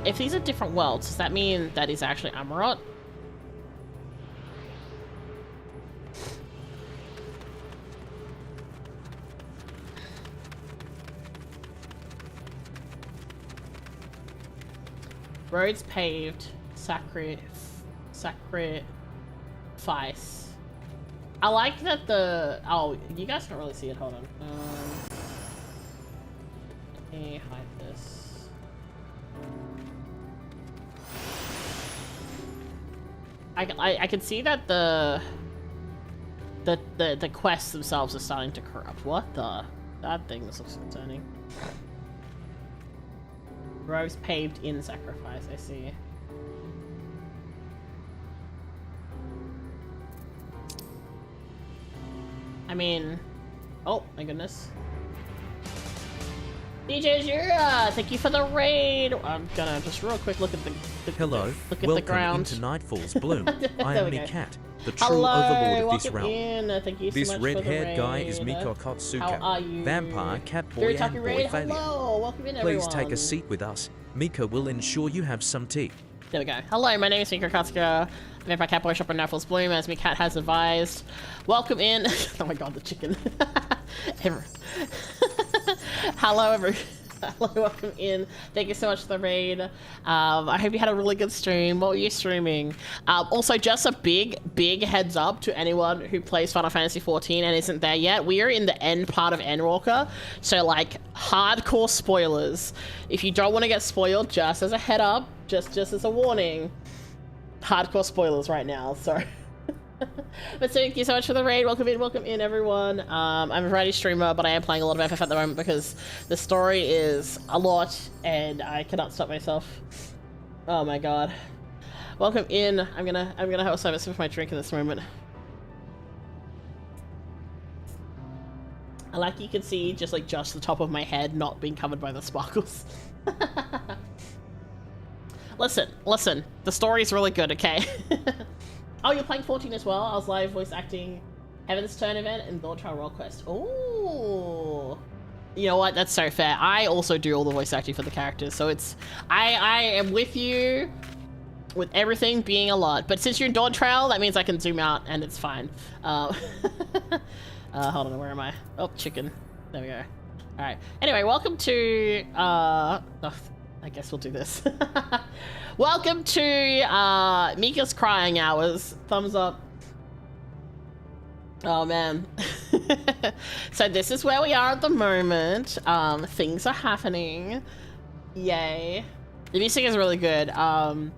If these are different worlds, does that mean that is actually Amarot? Roads paved, sacrifice. I like that oh, you guys can't really see it, hold on. Let me hide this. I can see that the quests themselves are starting to corrupt. What the? That thing looks concerning. Roads paved in sacrifice, I see. I mean, oh my goodness. DJ Jura, thank you for the raid. I'm gonna just real quick look at the Hello, look at welcome the ground. into Nightfall's bloom. I am Mika, the true Hello, overlord of this welcome realm. in. Thank you so This much for the red-haired guy raid. is Mika Akatsuka, How are you? vampire, cat boy, Very and talky boy raid. failure. Hello, welcome in Please everyone. take a seat with us. Mika will ensure you have some tea. There we go. Hello, my name is Mika Akatsuka, vampire cat boy shop in Nightfall's bloom, as my cat has advised. Welcome in. Oh my god, the chicken. Hello, hello, welcome in. Thank you so much for the raid. I hope you had a really good stream. What were you streaming? Also, just a big heads up to anyone who plays Final Fantasy XIV and isn't there yet. We are in the end part of Endwalker, so like hardcore spoilers. If you don't want to get spoiled, just as a head up, just as a warning, hardcore spoilers right now. So. But thank you so much for the raid. Welcome in everyone. I'm a variety streamer, but I am playing a lot of FF at the moment because the story is a lot and I cannot stop myself. Oh my god. Welcome in. I'm gonna have a sip of my drink in this moment. I like you can see just the top of my head not being covered by the sparkles. Listen, the story is really good, okay? Oh, you're playing 14 as well? I was live voice acting Heaven's Turn event and Lord Trial Roll Quest. Ooh. You know what? That's so fair. I also do all the voice acting for the characters, so it's... I am with you with everything being a lot. But since you're in Dawn Trail, that means I can zoom out and it's fine. Hold on, where am I? Oh, chicken. There we go. Alright. Anyway, welcome to... I guess we'll do this. Welcome to Mika's crying hours. Thumbs up. Oh man. So this is where we are at the moment. Things are happening. Yay. The music is really good. A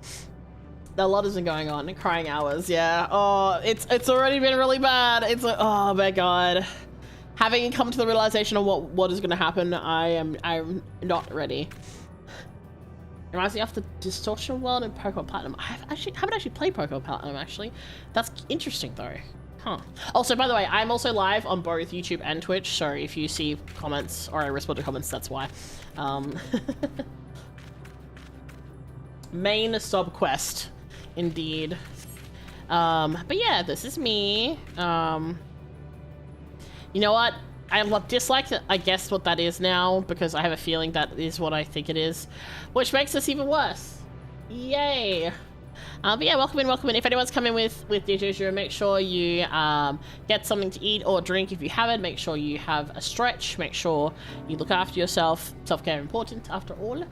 lot has been going on. Crying hours, yeah. Oh, it's already been really bad. It's like, oh my god. Having come to the realization of what is going to happen, I'm not ready. Reminds me of the Distortion World and Pokemon Platinum. I haven't actually played Pokemon Platinum actually. That's interesting though. Huh. Also, by the way, I'm also live on both YouTube and Twitch, so if you see comments or I respond to comments, that's why. Main sub quest, indeed. But yeah, this is me. You know what? I dislike, I guess, what that is now, because I have a feeling that is what I think it is, which makes this even worse. Yay! But yeah, welcome in, welcome in. If anyone's coming with VTuber, make sure you get something to eat or drink. If you haven't, make sure you have a stretch. Make sure you look after yourself. Self-care important, after all.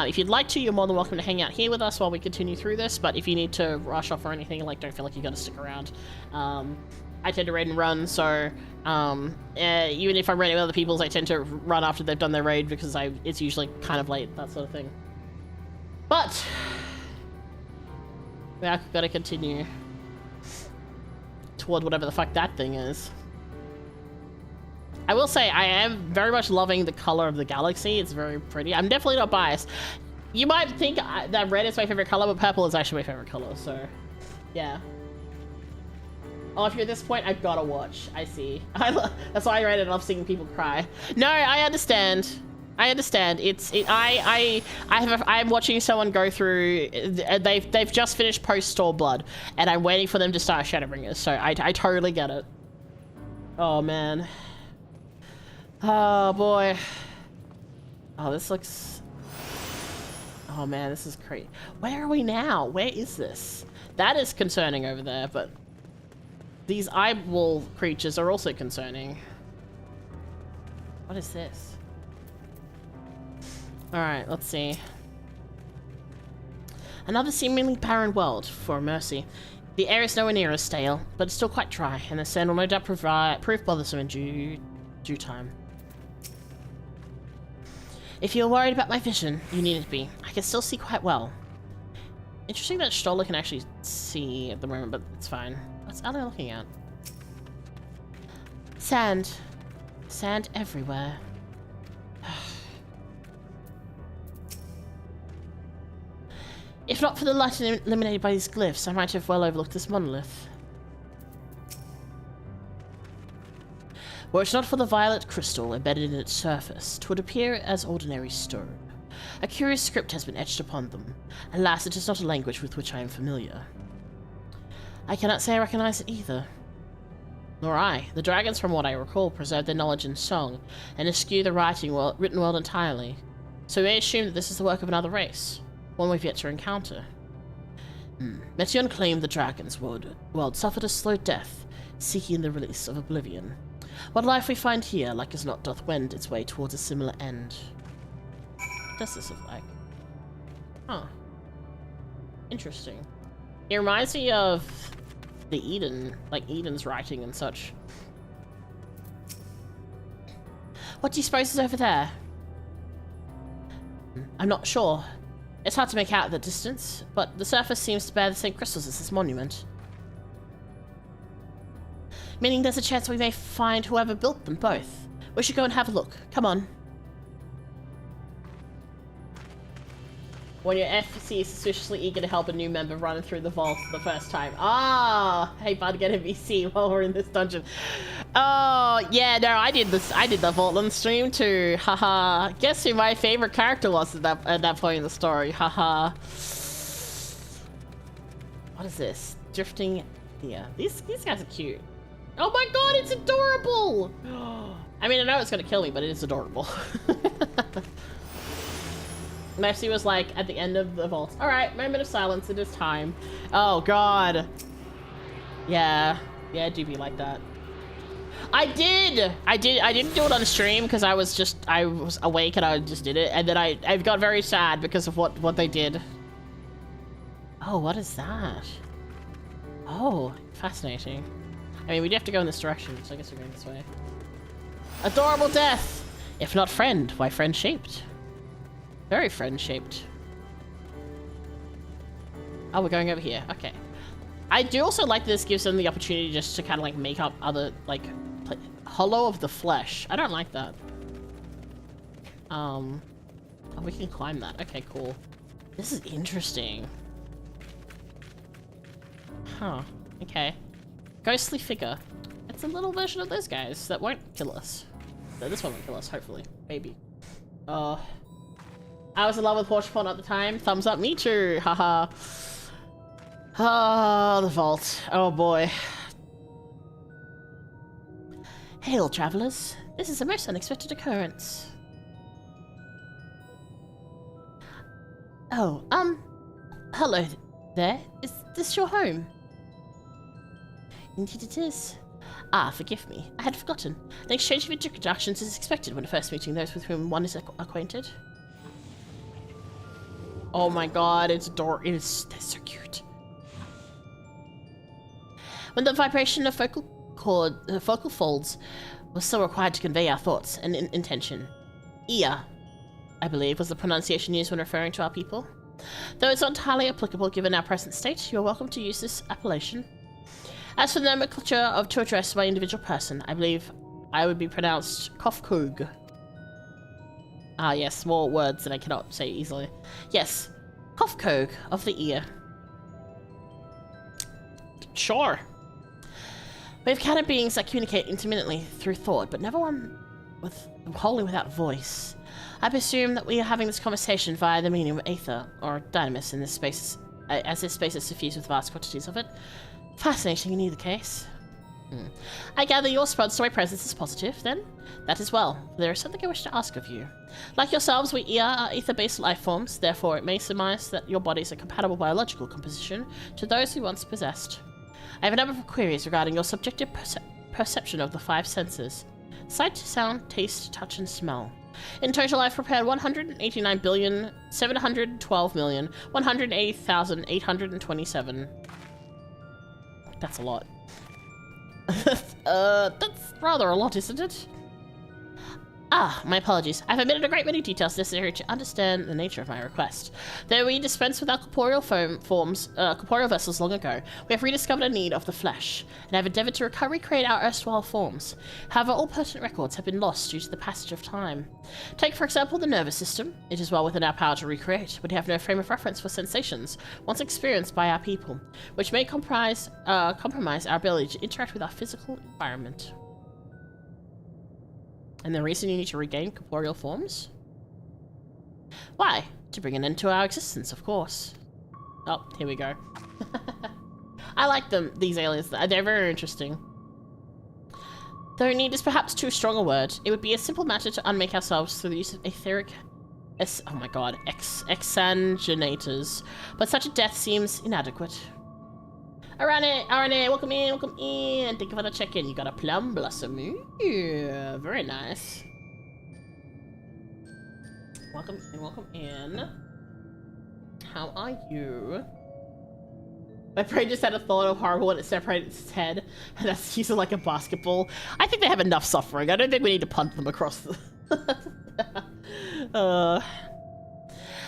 If you'd like to, you're more than welcome to hang out here with us while we continue through this. But if you need to rush off or anything, like, don't feel like you gotta stick around. I tend to raid and run, so even if I'm raiding with other people's, I tend to run after they've done their raid because it's usually kind of late, that sort of thing. But we are gotta continue toward whatever the fuck that thing is. I will say I am very much loving the color of the galaxy. It's very pretty. I'm definitely not biased. You might think that red is my favorite color, but purple is actually my favorite color, so yeah. Oh, if you're at this point, I've gotta watch. I see. That's why I read it. I love seeing people cry. No, I understand. I understand. I'm watching someone go through. They've just finished post Store Blood, and I'm waiting for them to start Shadowbringers. So I totally get it. Oh man. Oh boy. Oh, this looks. Oh man, this is crazy. Where are we now? Where is this? That is concerning over there, but. These eyeball creatures are also concerning. What is this? Alright, let's see. Another seemingly barren world, for mercy. The air is nowhere near as stale, but it's still quite dry, and the sand will no doubt prove bothersome in due time. If you're worried about my vision, you needn't be. I can still see quite well. Interesting that Stoller can actually see at the moment, but it's fine. What's Ali looking at? Sand. Sand everywhere. If not for the light illuminated by these glyphs, I might have well overlooked this monolith. Were it not for the violet crystal embedded in its surface, 'twould appear as ordinary stone. A curious script has been etched upon them. Alas, it is not a language with which I am familiar. I cannot say I recognize it either. Nor I. The dragons, from what I recall, preserve their knowledge in song, and eschew the written world entirely. So we may assume that this is the work of another race, one we've yet to encounter. Meteion claimed the dragons' world suffered a slow death, seeking the release of oblivion. What life we find here, like as not, doth wend its way towards a similar end. What does this look like? Huh. Interesting. It reminds me of the Eden, like Eden's writing and such. What do you suppose is over there? I'm not sure. It's hard to make out at the distance, but the surface seems to bear the same crystals as this monument. Meaning there's a chance we may find whoever built them both. We should go and have a look. Come on. When your FC is suspiciously eager to help a new member run through the vault for the first time. Ah, hey bud, get a VC while we're in this dungeon. Oh, yeah, no, I did this. I did the Vaultland stream too. Haha. Guess who my favorite character was at that point in the story. Haha. What is this? Drifting. Yeah, these guys are cute. Oh my god, it's adorable! I mean, I know it's gonna kill me, but it is adorable. Mercy was like, at the end of the vault. Alright, moment of silence, it is time. Oh god. Yeah. Yeah, it do be like that. I didn't do it on stream because I was awake and I just did it, and then I got very sad because of what they did. Oh, what is that? Oh, fascinating. I mean, we'd have to go in this direction, so I guess we're going this way. Adorable death! If not friend, why friend-shaped? Very friend-shaped. Oh, we're going over here. Okay. I do also like this gives them the opportunity just to kind of like make up other, like, hollow of the flesh. I don't like that. Oh, we can climb that. Okay, cool. This is interesting. Huh. Okay. Ghostly figure. It's a little version of those guys that won't kill us. No, this one won't kill us, hopefully. Maybe. I was in love with Porch Porn at the time. Thumbs up, me too. Haha. Oh, the vault. Oh boy. Hail, travelers. This is a most unexpected occurrence. Oh, hello there. Is this your home? Indeed it is. Ah, forgive me. I had forgotten. An exchange of introductions is expected when first meeting those with whom one is acquainted. Oh my god, it's adorable. They're so cute. When the vibration of focal folds was still required to convey our thoughts and intention. Ia, I believe, was the pronunciation used when referring to our people. Though it's not entirely applicable given our present state, you are welcome to use this appellation. As for the nomenclature to address my individual person, I believe I would be pronounced Kofkug. Ah yes, small words that I cannot say easily. Yes, Kofkog of the ear. Sure. We have counted beings that communicate intermittently through thought, but never one wholly without voice. I presume that we are having this conversation via the medium of aether, or dynamis in this space, as this space is suffused with vast quantities of it. Fascinating in either case. I gather your response to my presence is positive, then? That is well. There is something I wish to ask of you. Like yourselves, we are ether-based life forms, therefore it may surmise that your bodies are compatible biological composition to those we once possessed. I have a number of queries regarding your subjective perception of the five senses. Sight, sound, taste, touch, and smell. In total, I've prepared 189,712,180,827. That's a lot. That's rather a lot, isn't it? Ah, my apologies. I've omitted a great many details necessary to understand the nature of my request. Though we dispensed with our corporeal corporeal vessels long ago, we have rediscovered a need of the flesh, and have endeavored to recreate our erstwhile forms. However, all pertinent records have been lost due to the passage of time. Take, for example, the nervous system. It is well within our power to recreate, but we have no frame of reference for sensations once experienced by our people, which may compromise our ability to interact with our physical environment. And the reason you need to regain corporeal forms? Why? To bring an end to our existence, of course. Oh, here we go. I like them, these aliens. They're very interesting. Though need is perhaps too strong a word, it would be a simple matter to unmake ourselves through the use of etheric... oh my god, exsanguinators. But such a death seems inadequate. Arane, welcome in. Thank you for the check-in. You got a plum blossom. Yeah, very nice. Welcome in. How are you? My brain just had a thought of horrible when it separated its head, and that's using like a basketball. I think they have enough suffering. I don't think we need to punt them across the...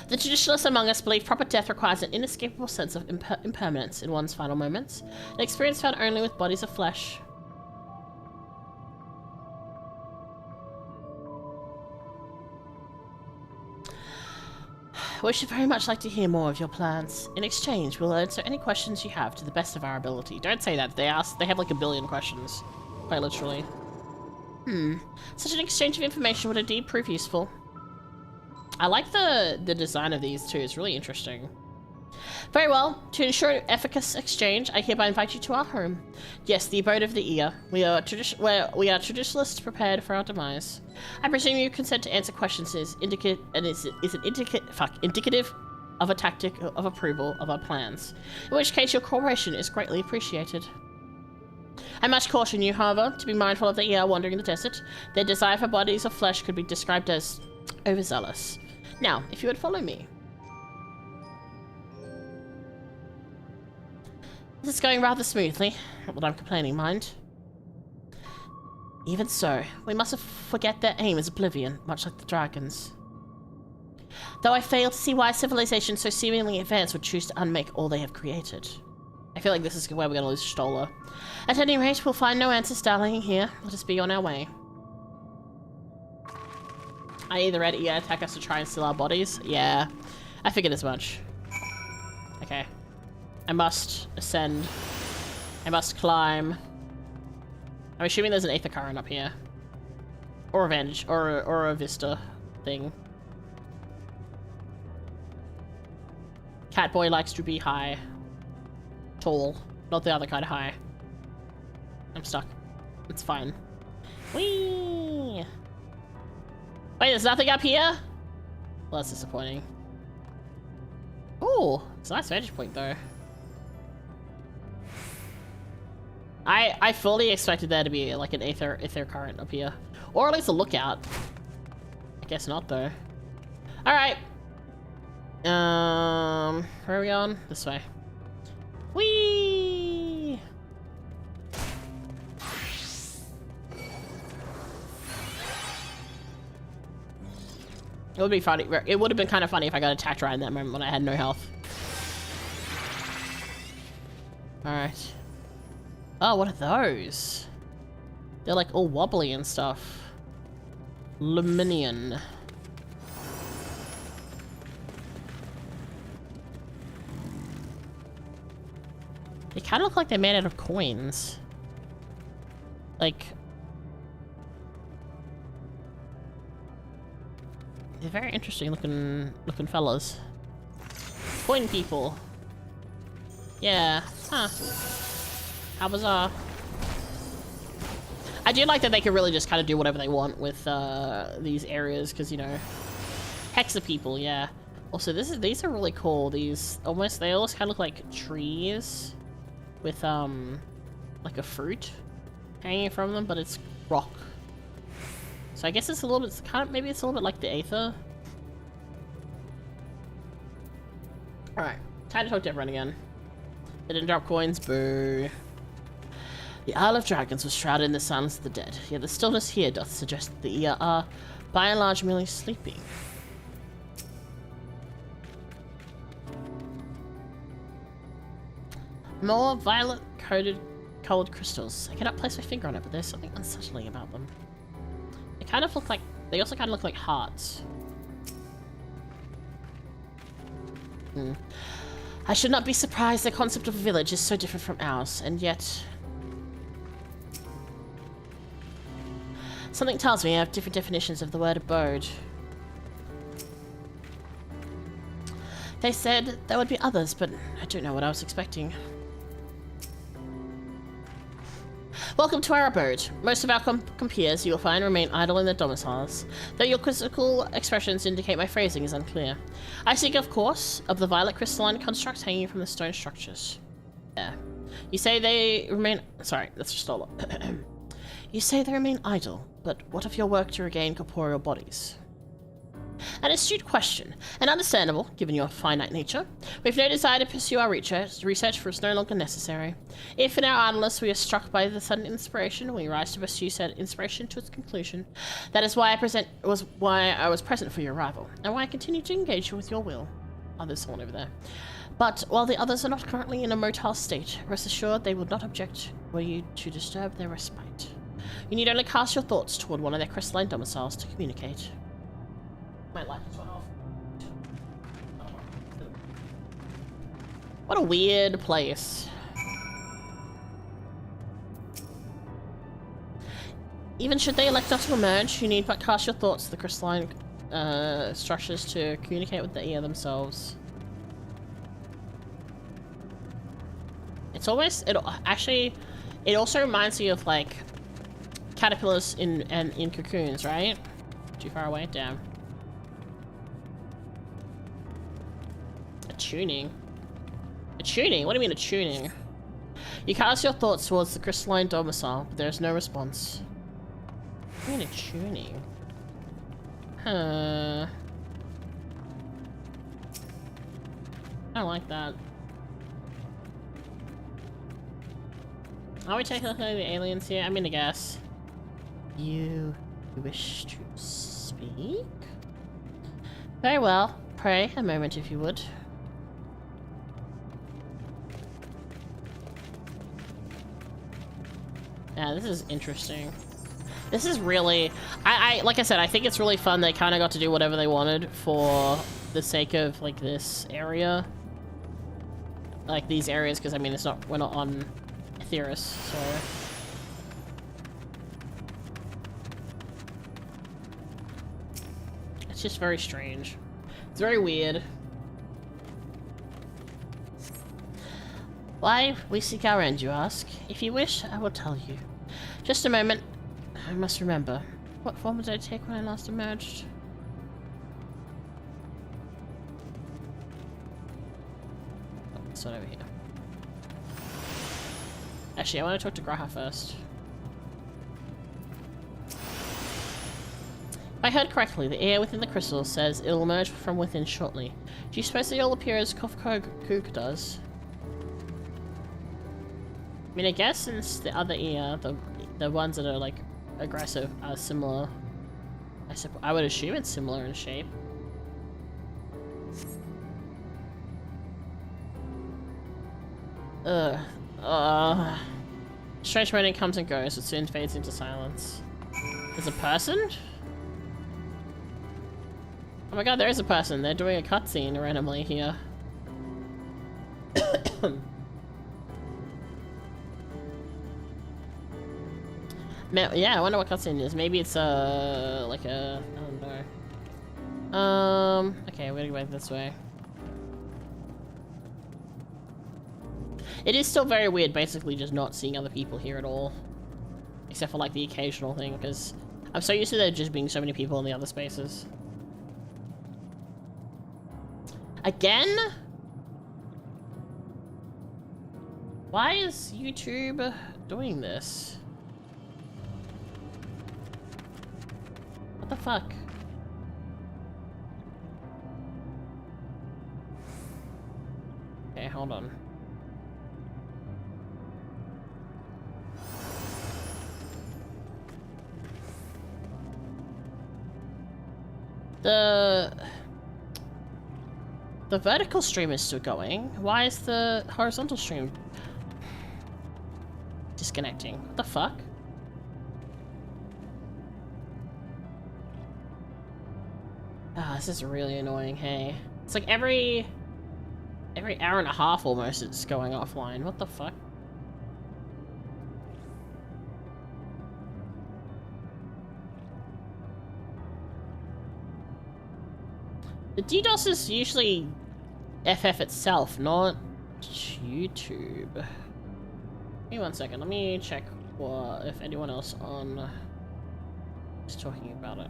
The traditionalists among us believe proper death requires an inescapable sense of impermanence in one's final moments, an experience found only with bodies of flesh. We should very much like to hear more of your plans. In exchange, we'll answer any questions you have to the best of our ability. Don't say that. They have like a billion questions. Quite literally. Such an exchange of information would indeed prove useful. I like the design of these too. It's really interesting. Very well. To ensure efficacious exchange, I hereby invite you to our home. Yes, the abode of the ear. We are traditionalists prepared for our demise. I presume you consent to answer questions indicative of a tactic of approval of our plans. In which case, your cooperation is greatly appreciated. I must caution you, however, to be mindful of the ER wandering in the desert. Their desire for bodies of flesh could be described as overzealous. Now, if you would follow me. This is going rather smoothly. Not that I'm complaining, mind. Even so, we mustn't forget their aim is oblivion, much like the dragons. Though I fail to see why civilizations so seemingly advanced would choose to unmake all they have created. I feel like this is where we're gonna lose Stola. At any rate, we'll find no answers dallying here. Let us be on our way. I either read EA attack us to try and steal our bodies. Yeah, I figured as much. Okay. I must ascend. I must climb. I'm assuming there's an aether current up here. Or a vantage, or a vista thing. Catboy likes to be high. Tall. Not the other kind of high. I'm stuck. It's fine. Whee! Wait, there's nothing up here? Well, that's disappointing. Ooh, it's a nice vantage point though. I fully expected there to be like an aether current up here. Or at least a lookout. I guess not though. Alright. Where are we going? This way. Whee! It would be funny. It would have been kind of funny if I got attacked right in that moment when I had no health. Alright. Oh, what are those? They're like all wobbly and stuff. Luminion. They kind of look like they're made out of coins. Like... they're very interesting looking fellas. Coin people. Yeah. Huh. How bizarre. I do like that they can really just kind of do whatever they want with these areas, because, you know, hexa people, yeah. Also, these are really cool. These they almost kind of look like trees with like a fruit hanging from them, but it's rock. So I guess it's a little bit maybe it's a little bit like the aether. All right, time to talk to everyone again. They didn't drop coins, boo. The Isle of Dragons was shrouded in the silence of the dead, yet the stillness here doth suggest that the ER are, by and large, merely sleeping. More violet-coated cold crystals. I cannot place my finger on it, but there's something unsettling about them. They kind of look like... they also kind of look like hearts. I should not be surprised the concept of a village is so different from ours, and yet... something tells me I have different definitions of the word abode. They said there would be others, but I don't know what I was expecting. Welcome to our abode. Most of our compeers, you will find, remain idle in their domiciles, though your quizzical expressions indicate my phrasing is unclear. I speak, of course, of the violet crystalline constructs hanging from the stone structures. Yeah. You say they remain... sorry, that's just all up. You say they remain idle, but what of your work to regain corporeal bodies? An astute question, and understandable, given your finite nature. We have no desire to pursue our research for it's no longer necessary. If in our idleness we are struck by the sudden inspiration, we rise to pursue said inspiration to its conclusion. That is why I was present for your arrival, and why I continue to engage you with your will. Oh, there's someone over there. But while the others are not currently in a motile state, rest assured they will not object were you to disturb their respite. You need only cast your thoughts toward one of their crystalline domiciles to communicate. My light just went off. What a weird place. Even should they elect not to emerge, you need but cast your thoughts to the crystalline structures to communicate with the ER themselves. It's almost... it also reminds me of, like, caterpillars in cocoons, right? Too far away? Damn. A tuning? A tuning? What do you mean a tuning? You cast your thoughts towards the crystalline domicile, but there is no response. Kind of tuning. Huh. I don't like that. Are we technically the aliens here? I mean, I guess. You wish to speak? Very well. Pray a moment if you would. Yeah, this is interesting. This is really... I like I said, I think it's really fun. They kind of got to do whatever they wanted for the sake of, like, this area. Like, these areas, because, I mean, it's not... We're not on Etheris, so... It's just very strange. It's very weird. Why we seek our end, you ask? If you wish, I will tell you. Just a moment. I must remember. What form did I take when I last emerged? Oh, this one over here. Actually, I want to talk to Graha first. If I heard correctly, the air within the crystal says it'll emerge from within shortly. Do you suppose they'll appear as Kook does? I mean, I guess since the other ear, the ones that are like aggressive are similar. I would assume it's similar in shape. Strange rain comes and goes, it soon fades into silence. There's a person? Oh my god, there is a person. They're doing a cutscene randomly here. Yeah, I wonder what cutscene it is. Maybe it's like a... I don't know. Okay, we're gonna go back this way. It is still very weird, basically just not seeing other people here at all. Except for like the occasional thing, because I'm so used to there just being so many people in the other spaces. Again? Why is YouTube doing this? What the fuck? Okay, hold on. The vertical stream is still going. Why is the horizontal stream disconnecting? What the fuck? Ah, this is really annoying, hey. It's like every hour and a half almost it's going offline. What the fuck? The DDoS is usually FF itself, not YouTube. Give me 1 second, let me check if anyone else on is talking about it.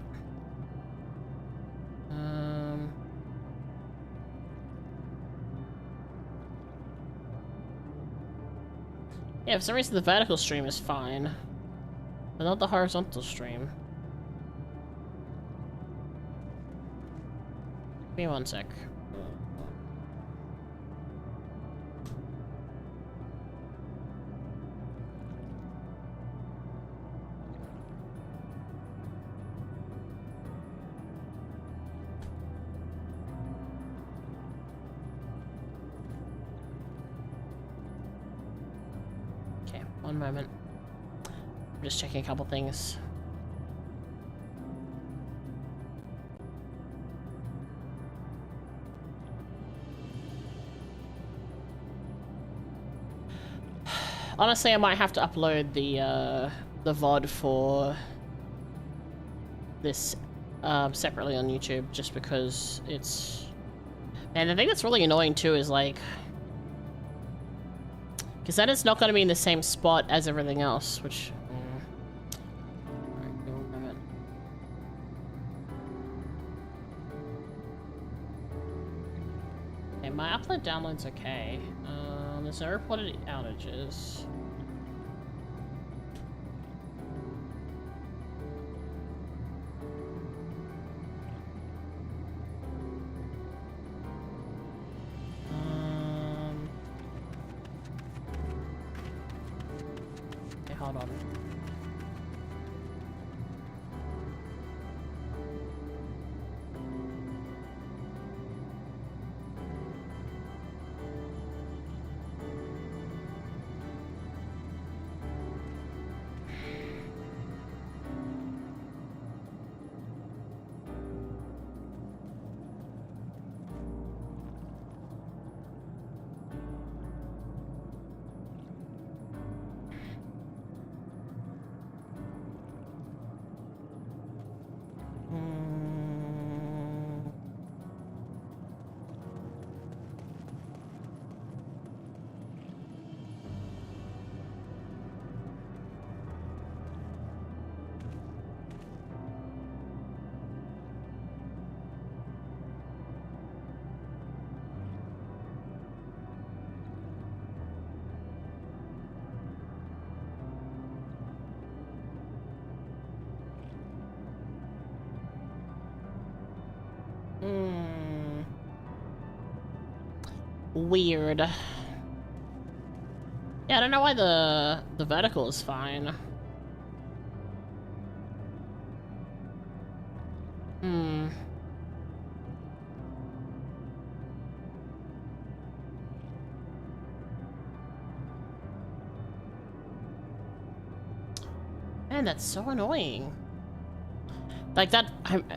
Yeah, for some reason the vertical stream is fine, but not the horizontal stream. Give me 1 sec. Okay, 1 moment. I'm just checking a couple things. Honestly, I might have to upload the VOD for this separately on YouTube, just because it's... And the thing that's really annoying too is like... Because then it's not going to be in the same spot as everything else, which... Alright, give me 1 moment. Okay, my upload download's okay. There's no reported outages. Okay, hold on. Weird. Yeah, I don't know why the vertical is fine. Man, that's so annoying. Like that,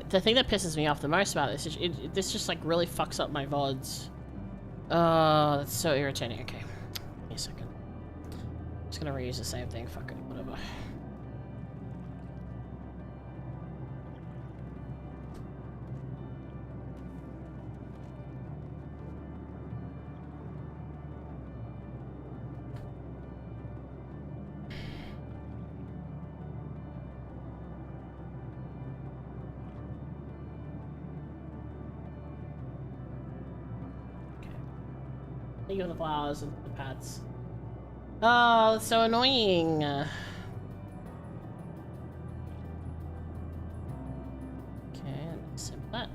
the thing that pisses me off the most about this is this just like really fucks up my VODs. Oh, that's so irritating. Okay, give me a second. I'm just gonna reuse the same thing. Fuck it, whatever. Think of the flowers and the pads. Oh, that's so annoying. Okay, save that.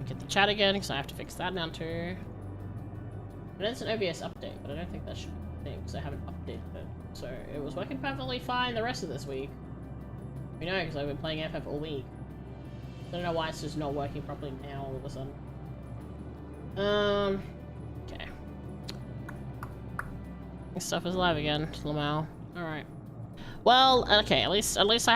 Get the chat again because I have to fix that now too. But it's an OBS update, but I don't think that should be a thing because I haven't updated it. So it was working perfectly fine the rest of this week. You know, because I've been playing FF all week. I don't know why it's just not working properly now all of a sudden. Okay. Stuff is live again, Lamau. Alright. Well, okay, at least I have